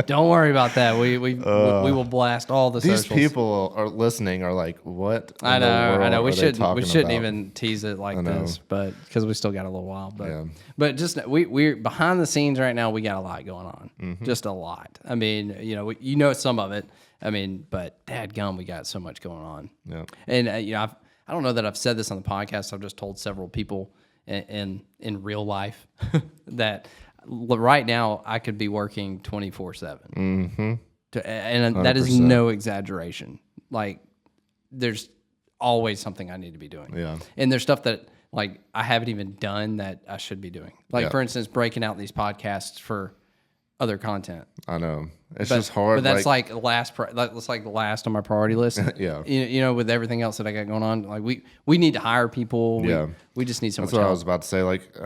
Don't worry about that. We will blast all the These socials. people are listening are like, what? I in the know. world We are they shouldn't talking about? even tease it like this, but because we still got a little while. But Yeah. but just we're behind the scenes right now. We got a lot going on, Mm-hmm. just a lot. I mean, some of it. I mean, but dadgum, we got so much going on. Yeah. And I don't know that I've said this on the podcast. I've just told several people in real life that right now I could be working 24/7. Mm-hmm. And that is no exaggeration. Like, there's always something I need to be doing. Yeah. And there's stuff that, like, I haven't even done that I should be doing. Like, Yeah. for instance, breaking out these podcasts for other content. I know. It's just hard. But that's like that's like the last on my priority list. Yeah. With everything else that I got going on, like we need to hire people. Yeah. We just need so That's much what I help. was about to say. Like,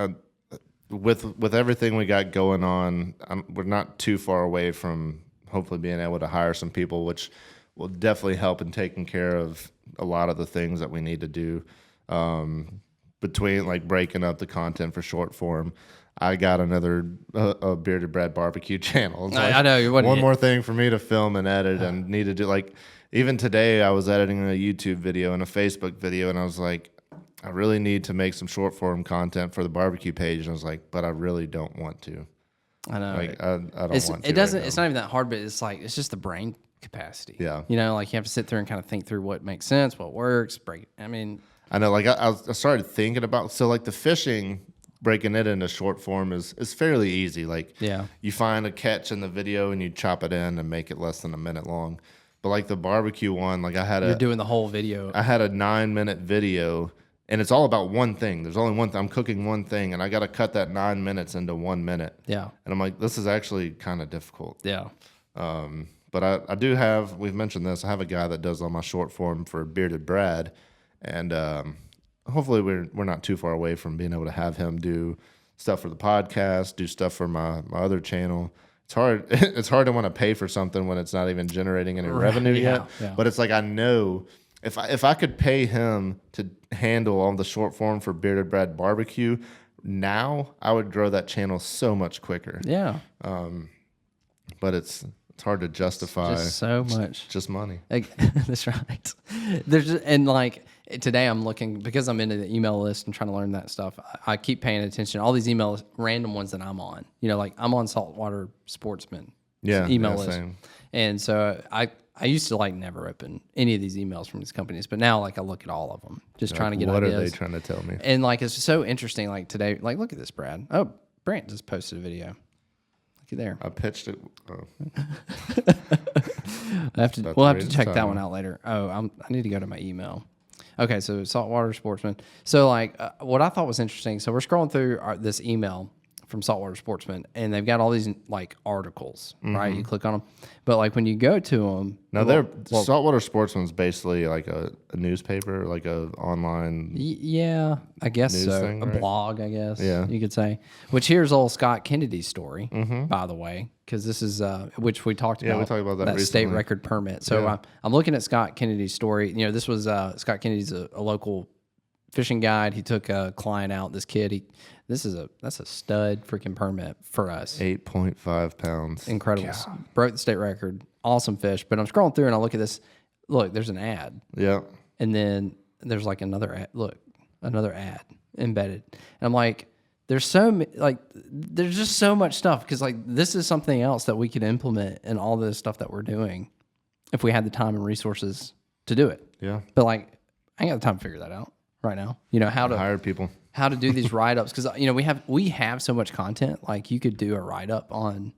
with everything we got going on, we're not too far away from hopefully being able to hire some people, which will definitely help in taking care of a lot of the things that we need to do. Between like breaking up the content for short form, I got another a Bearded Brad barbecue channel. It's like I know one more thing for me to film and edit, and need to do. Like even today, I was editing a YouTube video and a Facebook video, and I was like, I really need to make some short form content for the barbecue page. And I was like, but I really don't want to. I know. Like I don't want to. It doesn't. Right It's not even that hard, but it's like it's just the brain capacity. Yeah. You know, like you have to sit through and kind of think through what makes sense, what works. I mean, I know. Like I started thinking about like the fishing. Breaking it into short form is fairly easy. Like you find a catch in the video and you chop it in and make it less than a minute long. But like the barbecue one, like you're doing the whole video. I had a 9-minute video, and it's all about one thing. There's only one thing. I'm cooking one thing, and I got to cut that 9 minutes into 1 minute. Yeah. And I'm like, this is actually kind of difficult. Yeah. But I do have. We've mentioned this. I have a guy that does all my short form for Bearded Brad, and hopefully we're not too far away from being able to have him do stuff for the podcast, do stuff for my other channel. It's hard. It's hard to want to pay for something when it's not even generating any revenue yet. Yeah. But it's like I know if I could pay him to handle all the short form for Bearded Brad barbecue, now I would grow that channel so much quicker. Yeah. But it's hard to justify. Just so much. Just money. Like, that's right. And like today I'm looking, because I'm into the email list and trying to learn that stuff. I keep paying attention to all these emails, random ones that I'm on. You know, like I'm on Saltwater Sportsman email list. Same. And so I used to like never open any of these emails from these companies, but now like I look at all of them, just trying to get what ideas. What are they trying to tell me? And like it's so interesting. Like today, like look at this, Brad. Oh, Brant just posted a video. There. I pitched it. Oh. We'll have to check that one out later. Oh, I need to go to my email. Okay, so Saltwater Sportsman. So like what I thought was interesting. So we're scrolling through this email from Saltwater Sportsman, and they've got all these like articles, right? You click on them, but like when you go to them, now Saltwater Sportsman's basically like a newspaper, like a online. Yeah, I guess so. Thing, a blog, I guess. Yeah, you could say. Which here's old Scott Kennedy's story, by the way, because this is which we talked about. Yeah, we talked about that recently. State record permit. So I'm looking at Scott Kennedy's story. You know, this was Scott Kennedy's a local fishing guide. He took a client out. This kid, that's a stud freaking permit for us. 8.5 pounds. Incredible. God. Broke the state record. Awesome fish. But I'm scrolling through and I look at this. Look, there's an ad. Yeah. And then there's like another ad. Look, another ad embedded. And I'm like, there's just so much stuff, because like this is something else that we could implement in all this stuff that we're doing if we had the time and resources to do it. Yeah. But like, I ain't got the time to figure that out right now. You know, how to hire people, how to do these write-ups, because you know we have so much content. Like you could do a write-up on,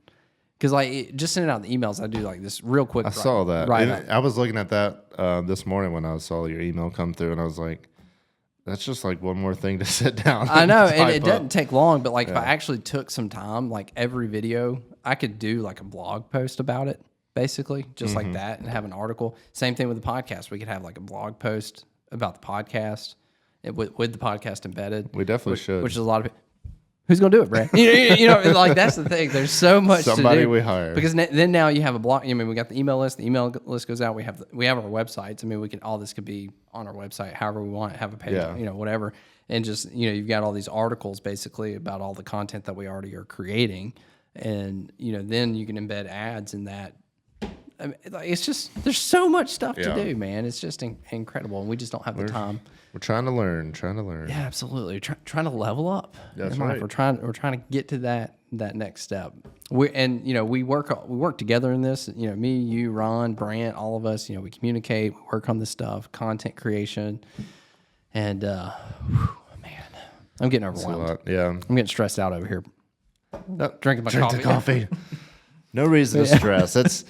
because like just sending out the emails, I do like this real quick. I saw that. I was looking at that this morning when I saw your email come through, and I was like, that's just like one more thing to sit down. I know, and it doesn't take long, but like if I actually took some time, like every video, I could do like a blog post about it, basically, just like that, and have an article. Same thing with the podcast. We could have like a blog post about the podcast with the podcast embedded. We definitely should. Which is a lot of people. Who's going to do it, Brad? you know, like that's the thing. There's so much Somebody to do. we hire. Because then now you have a blog. I mean, we got the email list. The email list goes out. We have our websites. I mean, all this could be on our website, however we want. Have a page, you know, whatever. And just, you know, you've got all these articles basically about all the content that we already are creating. And, you know, then you can embed ads in that. I mean, it's just, there's so much stuff to do, man. It's just incredible. And we just don't have the time. We're trying to learn. Yeah, absolutely. Trying to level up. That's right. We're trying to get to that next step. We work together in this. You know, me, you, Ron, Brant, all of us. You know, we communicate. We work on this stuff, content creation, and man, I'm getting overwhelmed. Yeah, I'm getting stressed out over here. Drinking my coffee. No reason to stress. It's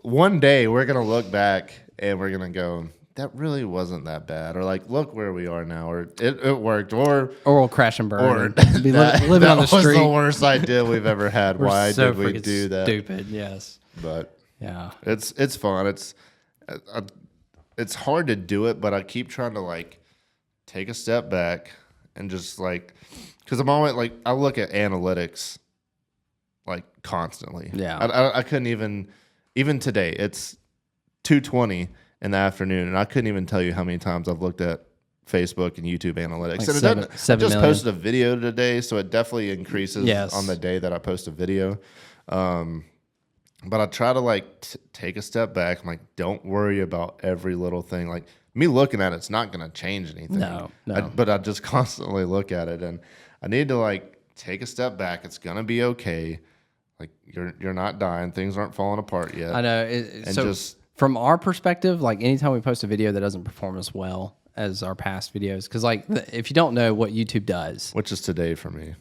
one day we're gonna look back and we're gonna go, that really wasn't that bad, or like, look where we are now, or it worked, or we'll crash and burn, or be living on the street. That was the worst idea we've ever had. Why so did we do that? Stupid, yes. But yeah, it's fun. It's hard to do it, but I keep trying to like take a step back and just like, because I'm always like, I look at analytics like constantly. Yeah. I couldn't even today. It's 2:20 in the afternoon, and I couldn't even tell you how many times I've looked at Facebook and YouTube analytics. Like And seven I just million. posted a video today, so it definitely increases Yes. on the day that I post a video. But I try to like take a step back. I'm like, don't worry about every little thing. Like me looking at it's not going to change anything. No. But I just constantly look at it, and I need to like take a step back. It's going to be okay. Like you're not dying. Things aren't falling apart yet. I know. And So just from our perspective, like anytime we post a video that doesn't perform as well as our past videos, because like if you don't know what YouTube does, which is today for me.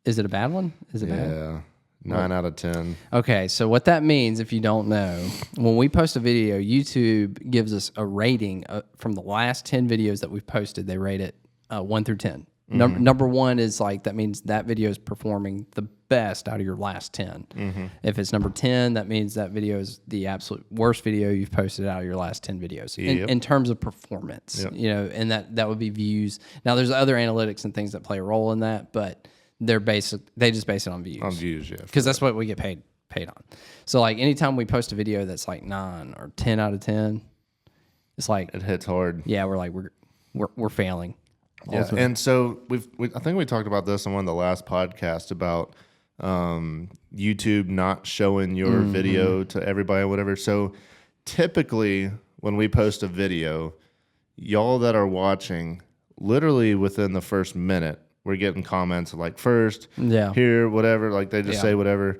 is it a bad one? Is it bad? Yeah. 9 out of 10. Okay, so what that means, if you don't know, when we post a video, YouTube gives us a rating from the last 10 videos that we've posted. They rate it 1 through 10. Number 1 is like, that means that video is performing the best out of your last 10. If it's number 10, that means that video is the absolute worst video you've posted out of your last 10 videos in terms of performance. You know, and that would be views. Now, there's other analytics and things that play a role in that, but they just base it on views. On views, yeah. Because that's what we get paid on. So like anytime we post a video that's like 9 or 10 out of 10, it's like It hits hard. yeah, we're like we're failing. Yeah. And so I think we talked about this on one of the last podcasts about YouTube not showing your video to everybody or whatever. So typically when we post a video, y'all that are watching, literally within the first minute, we're getting comments like first, here, whatever. Like they just say whatever.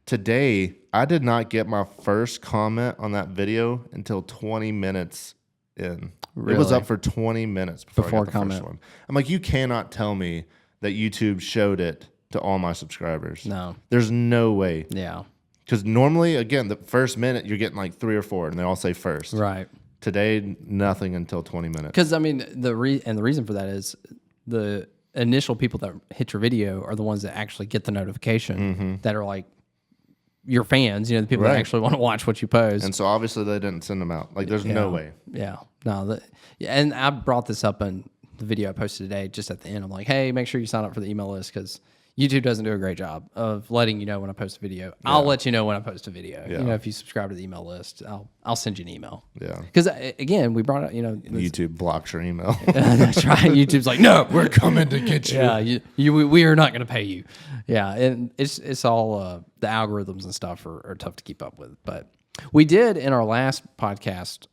Today, I did not get my first comment on that video until 20 minutes in. Really? It was up for 20 minutes before I got the comment. first one. I'm like, you cannot tell me that YouTube showed it to all my subscribers. No. There's no way. Yeah. Because normally, again, the first minute, you're getting like 3 or 4, and they all say first. Right. Today, nothing until 20 minutes. Because I mean the reason for that is the initial people that hit your video are the ones that actually get the notification that are like your fans, you know, the people that actually want to watch what you post. And so obviously they didn't send them out. Like there's no way. Yeah. No. And I brought this up in the video I posted today, just at the end. I'm like, hey, make sure you sign up for the email list because YouTube doesn't do a great job of letting you know when I post a video. I'll let you know when I post a video. You know, if you subscribe to the email list, I'll send you an email. Yeah. Because again, we brought up, you know, YouTube blocks your email. that's right. YouTube's like, no, We're coming to get you. yeah, we are not going to pay you. Yeah, and it's all the algorithms and stuff are tough to keep up with. But we did in our last podcast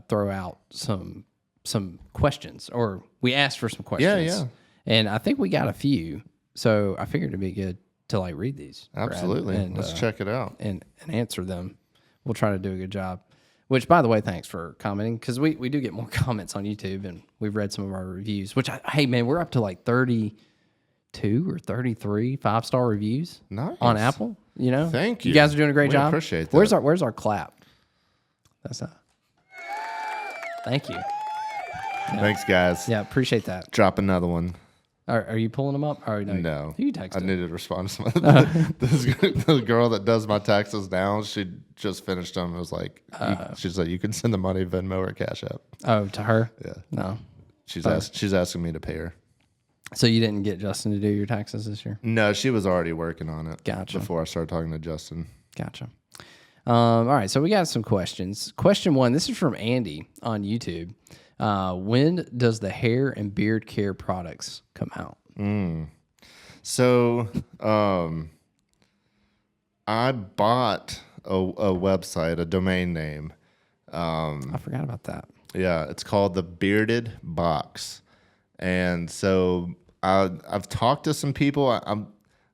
throw out some questions, or we asked for some questions. Yeah. And I think we got a few. So I figured it'd be good to like read these. Brad, Absolutely. and, Let's check it out. and answer them. We'll try to do a good job. Which, by the way, thanks for commenting, because we do get more comments on YouTube, and we've read some of our reviews. Which, hey man, we're up to like 32 or 33 5-star reviews on Apple. You know, Thank you. You guys are doing a great job. Appreciate that. Where's our clap? That's not. Thank you. Thanks, guys. Yeah, appreciate that. Drop another one. Are you pulling them up? Or No. You text I them. needed to respond to something. The girl that does my taxes now, she just finished them. It was like, she's like, you can send the money Venmo or Cash App. Oh, to her? Yeah. No. She's asking me to pay her. So you didn't get Justin to do your taxes this year? No, she was already working on it. Gotcha. Before I started talking to Justin. Gotcha. All right, so we got some questions. Question 1, this is from Andy on YouTube. When does the hair and beard care products come out? So, I bought a website, a domain name. I forgot about that. Yeah, it's called the Bearded Box, and so I've talked to some people.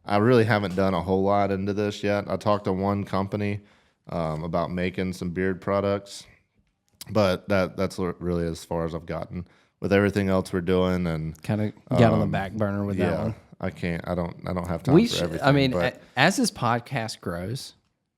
I really haven't done a whole lot into this yet. I talked to one company about making some beard products, but that's really as far as I've gotten with everything else we're doing. And Kind of got on the back burner with that yeah, one. I can't. I don't have time for everything. I mean, but as this podcast grows,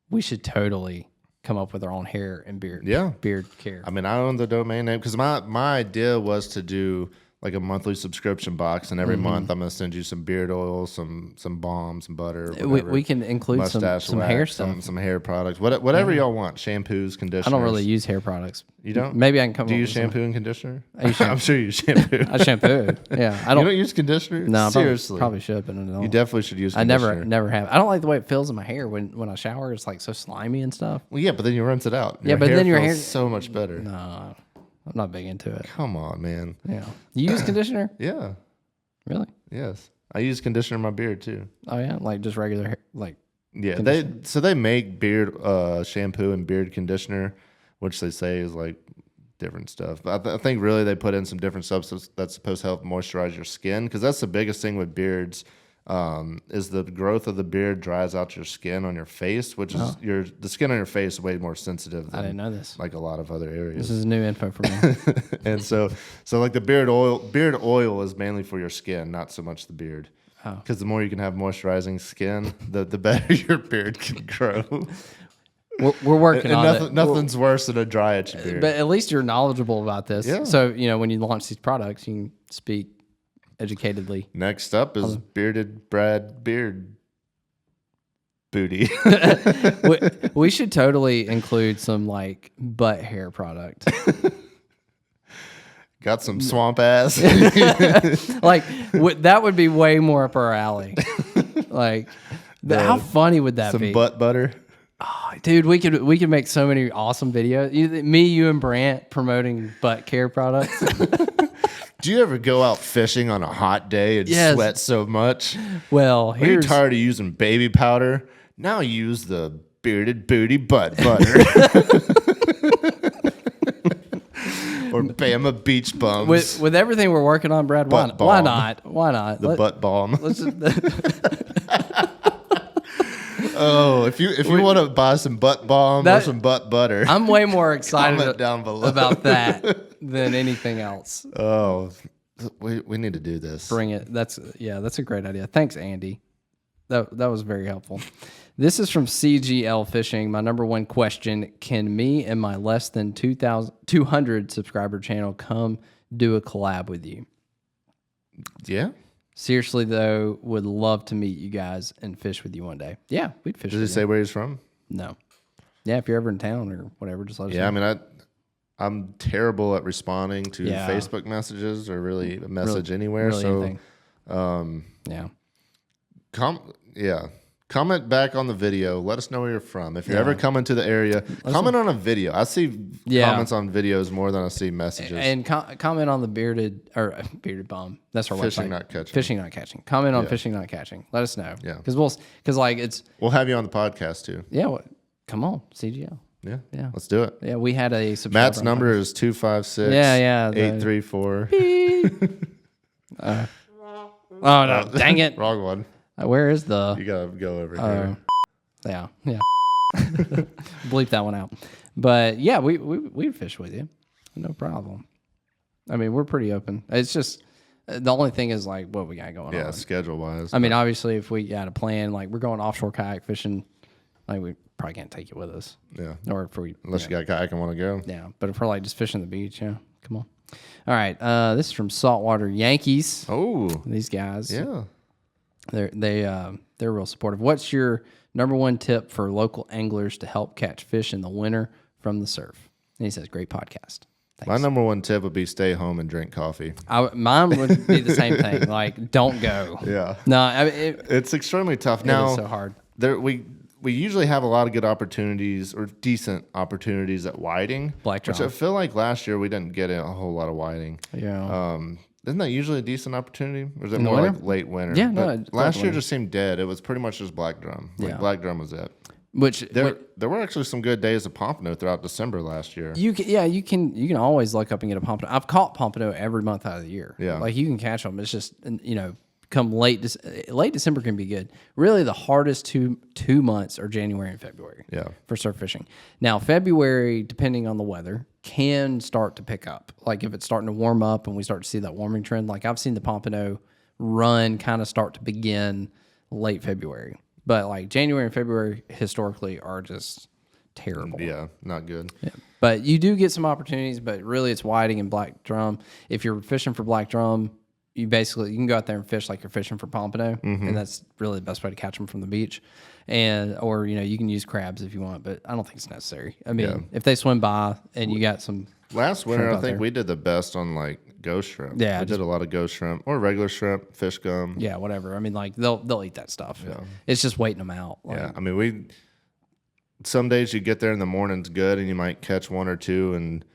we should totally come up with our own hair and beard. Yeah. Beard care. I mean, I own the domain name because my idea was to do like a monthly subscription box, and every month I'm gonna send you some beard oil, some balm, some butter. Whatever, We can include some mustache hair wax, stuff. some hair products, whatever y'all want. Shampoos, conditioners. I don't really use hair products. You don't? Maybe I can come. Do up you with use shampoo and conditioner? I use shampoo. I'm sure you use shampoo. I shampoo. Yeah, I You don't. don't use conditioner? No, Seriously. probably should, but I don't. You definitely should use I conditioner. never have. I don't like the way it feels in my hair when I shower. It's like so slimy and stuff. Well, yeah, but then you rinse it out. Yeah, but then your feels hair- so much better. No, I'm not big into it. Come on, man. Yeah, you use conditioner? Yeah. Really? Yes. I use conditioner in my beard too. Oh yeah, like just regular hair, like. Yeah, Conditioner. they make beard shampoo and beard conditioner, which they say is like different stuff. But I think really they put in some different substances that's supposed to help moisturize your skin, because that's the biggest thing with beards. Is the growth of the beard dries out your skin on your face, which is the skin on your face is way more sensitive than I didn't know this. like a lot of other areas. This is new info for me. And so like the beard oil is mainly for your skin, not so much the beard. Oh. Because the more you can have moisturizing skin, the better your beard can grow. We're working And on it. nothing's worse than a dry itchy beard. But at least you're knowledgeable about this. Yeah. So when you launch these products, you can speak educatedly. Next up is bearded Brad beard booty. we should totally include some like butt hair product. Got some swamp ass. Like that would be way more up our alley. Like, how funny would that be? Some butt butter. Oh, dude, we could make so many awesome videos. You and Brant promoting butt care products. Do you ever go out fishing on a hot day and Yes. sweat so much? Well, Are you here's tired of using baby powder? Now use the bearded booty butt butter. Or Bama beach bums. with everything we're working on, Brad. Why Butt why balm. not? Why not? the butt balm. Let's just, Oh, if you want to buy some butt balm or some butt butter, I'm way more excited comment down below about that than anything else. Oh, we need to do this. Bring it. That's a great idea. Thanks, Andy. That was very helpful. This is from CGL Fishing. My number one question: can me and my less than 200 subscriber channel come do a collab with you? Yeah. Seriously though, would love to meet you guys and fish with you one day. Yeah, we'd fish. Did he with you. say where he's from? No. Yeah, if you're ever in town or whatever, just let us know. Yeah, I mean, I'm terrible at responding to Yeah. Facebook messages or really a message anywhere. Really So, anything. yeah. Comment back on the video. Let us know where you're from. If you're ever coming to the area, comment on a video. I see comments on videos more than I see messages. And comment on the bearded bomb. That's our Fishing website. Not Catching. Fishing not catching. Comment on fishing not catching. Let us know. Yeah. Because it's We'll have you on the podcast too. come on CGL. Yeah. Yeah. Let's do it. Yeah, we had a subscriber. Matt's number is 256 Yeah, 834. Oh no! Dang it! Wrong one. Where is the? You gotta go over here. Yeah. Bleep that one out. But yeah, we'd fish with you, no problem. I mean, we're pretty open. It's just the only thing is like what we got going on. Yeah, schedule wise. I mean, obviously, if we got a plan, like we're going offshore kayak fishing, like we probably can't take it with us. Yeah. Or if we Unless you got a kayak and want to go. yeah, but if we're like just fishing the beach, yeah, come on. All right, this is from Saltwater Yankees. Oh. These guys, Yeah. they're real supportive. What's your number one tip for local anglers to help catch fish in the winter from the surf? And he says, great podcast. Thanks. My number one tip would be stay home and drink coffee. Mine would be the same thing. Like, don't go. Yeah. No, I mean, It's extremely tough. it Now, is so hard. we usually have a lot of good opportunities or decent opportunities at whiting. Black which drum. I feel like last year we didn't get a whole lot of whiting. Yeah. Isn't that usually a decent opportunity? Or is it the more winter? like late winter? Yeah, no, But it's last late year winter. just seemed dead. It was pretty much just black drum. Like Yeah. black drum was it. Which There were actually some good days of pompano throughout December last year. you can always look up and get a pompano. I've caught pompano every month out of the year. Yeah. Like you can catch them. It's just come late December can be good. Really, the hardest two months are January and February. Yeah. For surf fishing. Now February, depending on the weather, can start to pick up. Like if it's starting to warm up and we start to see that warming trend. Like I've seen the pompano run kind of start to begin late February. But like January and February historically are just terrible. Yeah, not good. Yeah. But you do get some opportunities, but really it's whiting and black drum. If you're fishing for black drum, you can go out there and fish like you're fishing for pompano, and that's really the best way to catch them from the beach. Or you can use crabs if you want, but I don't think it's necessary. I mean, if they swim by and you got some last winter, I think there. we did the best on like ghost shrimp. Yeah, we did a lot of ghost shrimp or regular shrimp, fish gum. Yeah, whatever. I mean, like they'll eat that stuff. Yeah. It's just waiting them out. Like, yeah, I mean some days you get there in the morning's good, and you might catch one or two, and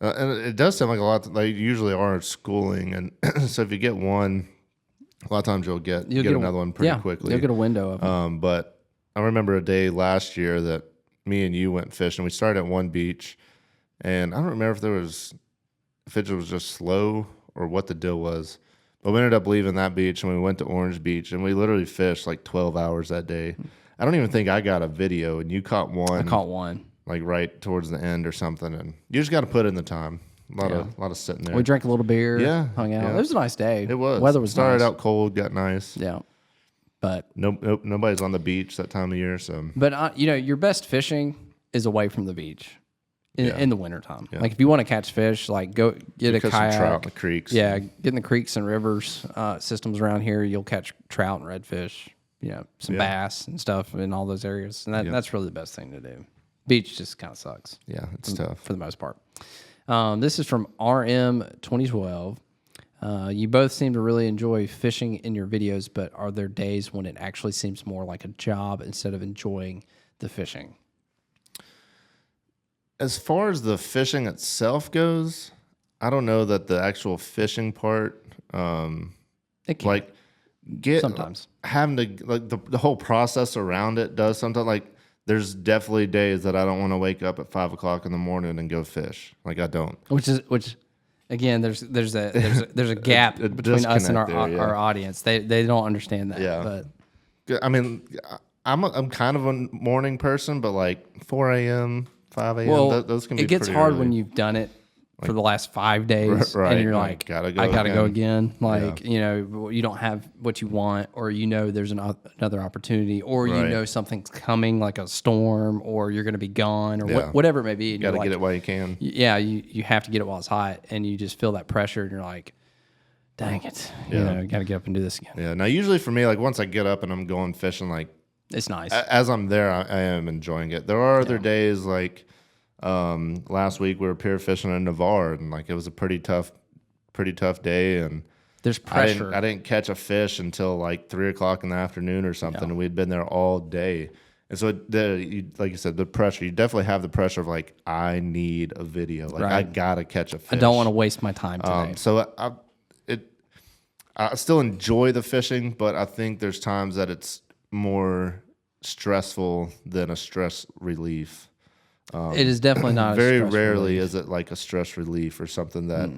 it does sound like a lot. They usually are schooling, and so if you get one, a lot of times you'll get another one pretty quickly. You'll get a window of them. But I remember a day last year that me and you went fishing. We started at one beach, and I don't remember if it was just slow or what the deal was. But we ended up leaving that beach, and we went to Orange Beach, and we literally fished like 12 hours that day. I don't even think I got a video, and you caught one. I caught one. Like right towards the end or something, and you just got to put in the time. A lot of sitting there. We drank a little beer. Yeah, hung out. yeah. It was a nice day. It was. Weather was started nice. out cold, got nice. Yeah, but nobody's on the beach that time of year. So, but your best fishing is away from the beach in the wintertime. Yeah. Like if you want to catch fish, like go get a kayak. Some trout in the creeks. Yeah, get in the creeks and rivers systems around here. You'll catch trout and redfish. Some bass and stuff in all those areas, and that's really the best thing to do. Beach just kind of sucks. Yeah, it's tough for the most part. This is from RM 2012. You both seem to really enjoy fishing in your videos, but are there days when it actually seems more like a job instead of enjoying the fishing? As far as the fishing itself goes, I don't know that the actual fishing part, It can. Sometimes having to like the whole process around it does sometimes like. There's definitely days that I don't want to wake up at 5 o'clock in the morning and go fish. Like I don't. Which again, there's a gap between us and our audience. They don't understand that. Yeah. But I mean, I'm kind of a morning person, but like 4 a.m., 5 a.m. Those can be. It gets pretty hard early. when you've done it for the last 5 days, right, and you're like, I gotta go again. Like you don't have what you want, or there's another opportunity, or something's coming, like a storm, or you're gonna be gone, or whatever it may be. You gotta get it while you can. Yeah, you have to get it while it's hot, and you just feel that pressure, and you're like, dang it, you gotta get up and do this again. Yeah. Now, usually for me, like once I get up and I'm going fishing, like it's nice. As I'm there, I am enjoying it. There are other days like. Last week we were pier fishing in Navarre, and like it was a pretty tough day, and there's pressure. I didn't catch a fish until like 3 o'clock in the afternoon or something, and we'd been there all day. And so, like you said, the pressure. You definitely have the pressure of like, I need a video. Like I gotta catch a fish. I don't want to waste my time today. So I still enjoy the fishing, but I think there's times that it's more stressful than a stress relief. It is definitely not. Very rarely is it like a stress relief or something that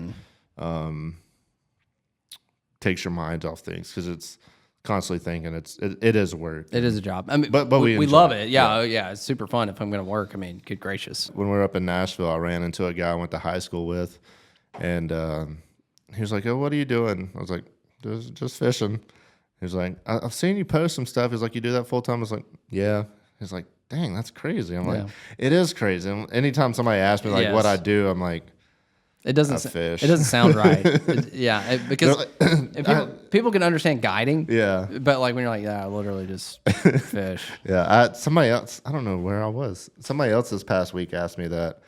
takes your mind off things, because it's constantly thinking it is work. It is a job. I mean, but we love it. Yeah, it's super fun if I'm going to work. I mean, good gracious. When we were up in Nashville, I ran into a guy I went to high school with, and he was like, "Oh, what are you doing?" I was like, "Just fishing." He was like, "I've seen you post some stuff." He's like, "You do that full time?" I was like, "Yeah." He's like, "Dang, that's crazy." I'm like, "It is crazy." And anytime somebody asks me like what I do, I'm like, it doesn't fish. It doesn't sound right. Because like, people can understand guiding. Yeah. But like when you're like, I literally just fish. Yeah. Somebody else, I don't know where I was. Somebody else this past week asked me that.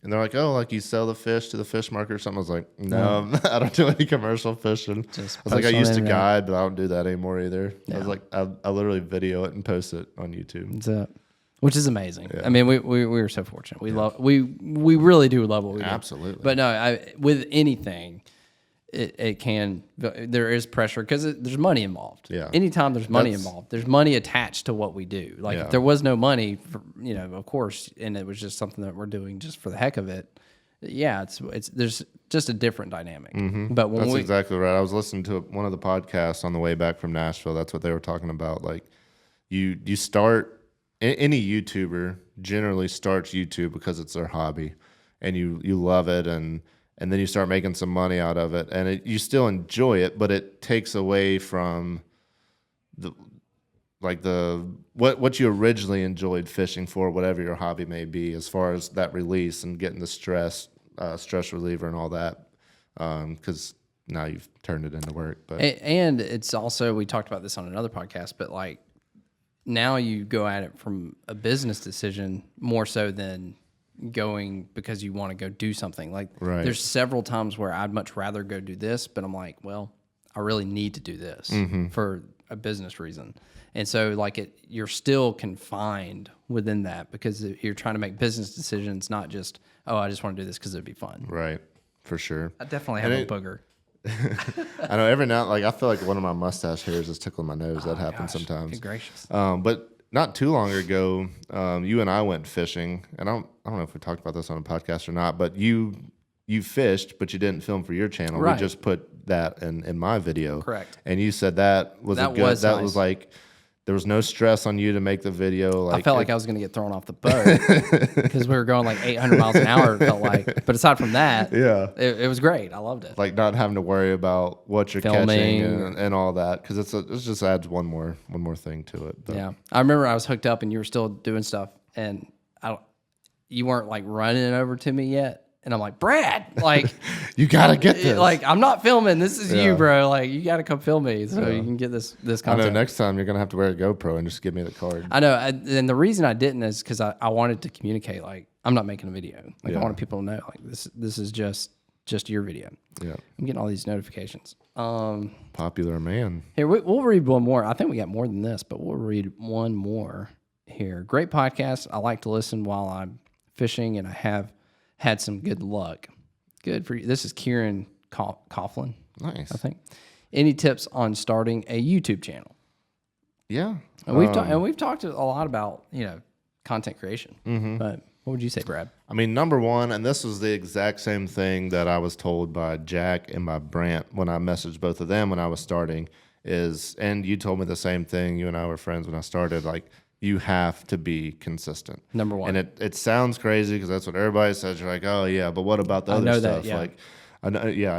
And they're like, "Oh, like you sell the fish to the fish market or something?" I was like, "No, I don't do any commercial fishing." I was like, "I used to guide, but I don't do that anymore either." Yeah. I was like, I literally video it and post it on YouTube. Which is amazing. Yeah. I mean, we were so fortunate. We really do love what we do. Absolutely. But no, with anything, there is pressure because there's money involved. Yeah. Anytime there's money involved, there's money attached to what we do. Like if there was no money, of course, and it was just something that we're doing just for the heck of it. Yeah, there's just a different dynamic. Mm-hmm. But that's exactly right. I was listening to one of the podcasts on the way back from Nashville. That's what they were talking about. Like you start. Any YouTuber generally starts YouTube because it's their hobby, and you love it, and then you start making some money out of it, and you still enjoy it, but it takes away from like what you originally enjoyed fishing for, whatever your hobby may be, as far as that release and getting the stress reliever and all that, because now you've turned it into work. But And it's also, we talked about this on another podcast, but like now you go at it from a business decision more so than going because you want to go do something. Like Right. there's several times where I'd much rather go do this, but I'm like, well, I really need to do this for a business reason. And so like you're still confined within that because you're trying to make business decisions, not just, oh, I just want to do this because it'd be fun. right, for sure. I definitely have a booger. I know every now, like I feel like one of my mustache hairs is tickling my nose. That happens Gosh, sometimes. good gracious. But not too long ago, you and I went fishing, and I don't know if we talked about this on a podcast or not. But you fished, but you didn't film for your channel. Right. We just put that in my video. Correct. And you said that was That a good. was that nice. was like there was no stress on you to make the video. Like I felt like I was going to get thrown off the boat because we were going like 800 miles an hour. It felt like, but aside from that, yeah. it was great. I loved it. Like not having to worry about what you're Filming. catching and all that, because it just adds one more thing to it. But Yeah, I remember I was hooked up and you were still doing stuff, and you weren't like running over to me yet, and I'm like, Brad, like you gotta get this. like I'm not filming. This is Yeah. you, bro. Like you got to come film me so you can get this I know content. next time you're gonna have to wear a GoPro and just give me the card. I know, and the reason I didn't is because I wanted to communicate. Like I'm not making a video. Like I Yeah. wanted people to know like this is just your video. Yeah, I'm getting all these notifications. popular man. Here, we'll read one more. I think we got more than this, but we'll read one more here. Great podcast. I like to listen while I'm fishing, and I have had some good luck. Good for you. This is Kieran Coughlin, Nice. I think. Any tips on starting a YouTube channel? Yeah. And we've talked a lot about content creation. But what would you say, Brad? I mean, number one, and this was the exact same thing that I was told by Jack and by Brant when I messaged both of them when I was starting, and you told me the same thing. You and I were friends when I started. Like, you have to be consistent. Number one. And it sounds crazy because that's what everybody says. You're like, oh yeah, but what about the other know stuff? that, yeah. Like, I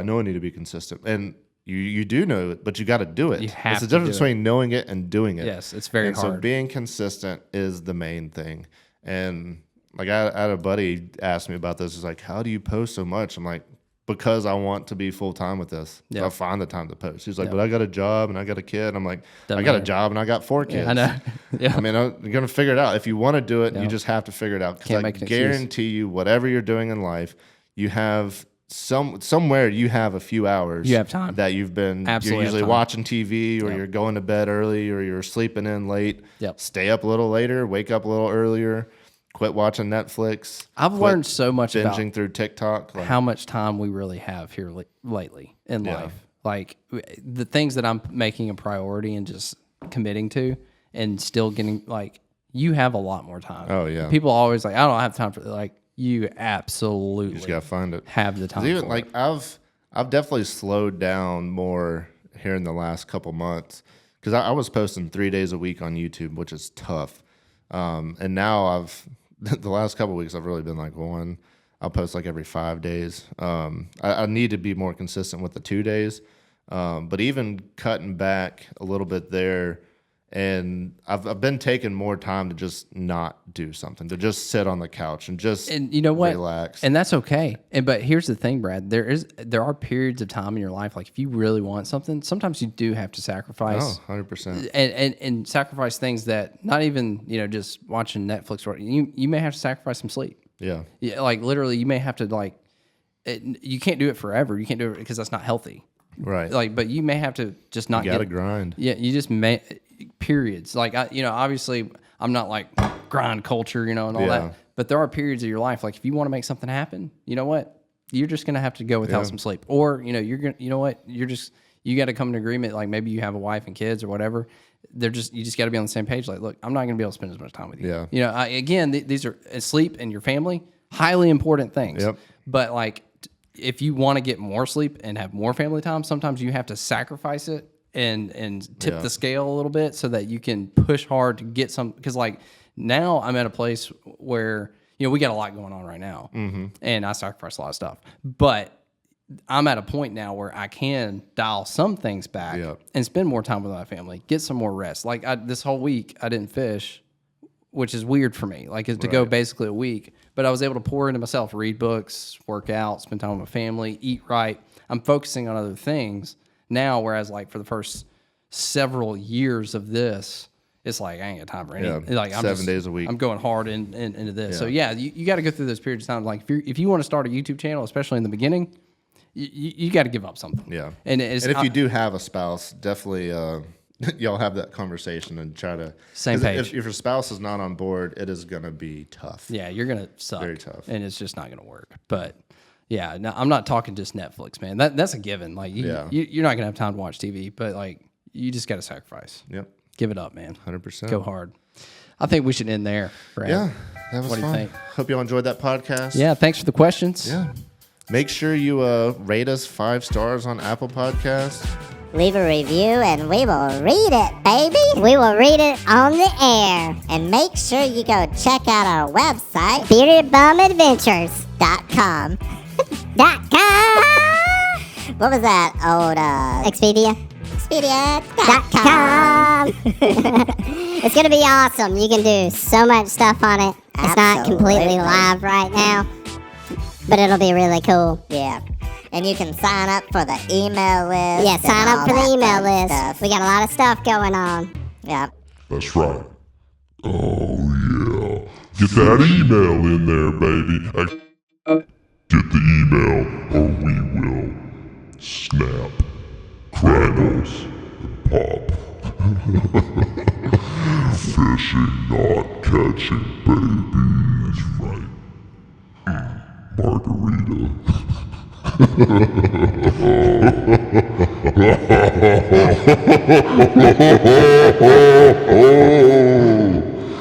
know I need to be consistent, and you do know it, but you got to do it. You have it's the to do difference it. between knowing it and doing it. Yes, it's very and hard. So being consistent is the main thing. And like I had a buddy ask me about this. He's like, how do you post so much? I'm like, because I want to be full time with this. Yeah. So I find the time to post. He's like, Yeah. but I got a job and I got a kid. I'm like, Doesn't I got a matter. job and I got 4 kids. I know. Yeah. I mean, you're going to figure it out. If you want to do it, Yeah. you just have to figure it out. Because Can't I make an excuse. guarantee you, whatever you're doing in life, you have somewhere you have a few hours. You have time. that you've been. Absolutely You're have usually time. watching TV, or Yep. you're going to bed early, or you're sleeping in late. Yep. Stay up a little later, wake up a little earlier, quit watching Netflix. I've quit learned so much about binging through TikTok. Like, how much time we really have here lately in Yeah. life. Like the things that I'm making a priority and just committing to, and still getting like you have a lot more time. Oh, yeah. People always like I don't have time for like you absolutely you just gotta find it. have the time. 'Cause even for like it. I've definitely slowed down more here in the last couple months because I was posting 3 days a week on YouTube, which is tough. And now the last couple weeks I've really been like I'll post like every 5 days. I need to be more consistent with the 2 days, but even cutting back a little bit there. And I've been taking more time to just not do something, to just sit on the couch and just and you know what? relax. And that's okay. But here's the thing, Brad. There are periods of time in your life, like if you really want something, sometimes you do have to sacrifice. 100%. And sacrifice things that not even just watching Netflix or you may have to sacrifice some sleep. Yeah. Yeah, like literally, you may have to you can't do it forever. You can't do it because that's not healthy. Right. Like, but you may have to just not You gotta get. grind. Yeah, you just may periods. Like obviously, I'm not like grind culture, and all Yeah. that. But there are periods of your life, like if you want to make something happen, you know what? You're just gonna have to go without some sleep, or you're gonna, you got to come to an agreement. Like maybe you have a wife and kids or whatever. You just got to be on the same page. Like, look, I'm not gonna be able to spend as much time with you. Yeah. Again, these are sleep and your family, highly important things. Yep. But like, if you want to get more sleep and have more family time, sometimes you have to sacrifice it and tip Yeah. the scale a little bit so that you can push hard to get some. Because like now I'm at a place where we got a lot going on right now, and I sacrifice a lot of stuff. But I'm at a point now where I can dial some things back Yeah. and spend more time with my family, get some more rest. Like this whole week, I didn't fish, which is weird for me. Like to go basically a week, but I was able to pour into myself, read books, work out, spend time with my family, eat right. I'm focusing on other things now, whereas like for the first several years of this, it's like I ain't got time for anything. Yeah, Like I'm 7 days a week. I'm going hard into this. So yeah, you got to go through those periods of time. Like if you want to start a YouTube channel, especially in the beginning, you got to give up something. Yeah. And if you do have a spouse, definitely y'all have that conversation and try to Same 'cause page. If your spouse is not on board, it is gonna be tough. Yeah, you're gonna suck. Very tough. And it's just not gonna work. But yeah, no, I'm not talking just Netflix, man. That's a given. Like you're not gonna have time to watch TV, but like you just got to sacrifice. Yep. Give it up, man. 100%. Go hard. I think we should end there, Brad. Yeah, that was What do you fun. think? Hope y'all enjoyed that podcast. Yeah, thanks for the questions. Yeah. Make sure you rate us 5 stars on Apple Podcasts. Leave a review and we will read it, baby. We will read it on the air. And make sure you go check out our website, beardedbumadventures.com. .com. What was that old Expedia? Expedia.com. It's going to be awesome. You can do so much stuff on it. It's not completely live right now, but it'll be really cool. Yeah. And you can sign up for the email list. Yeah, sign up for the email list. Stuff. We got a lot of stuff going on. Yeah. That's right. Oh, yeah. Get that email in there, baby. Get the email or we will snap, crackles, and pop. Fishing, not catching, baby. That's right. Margarita.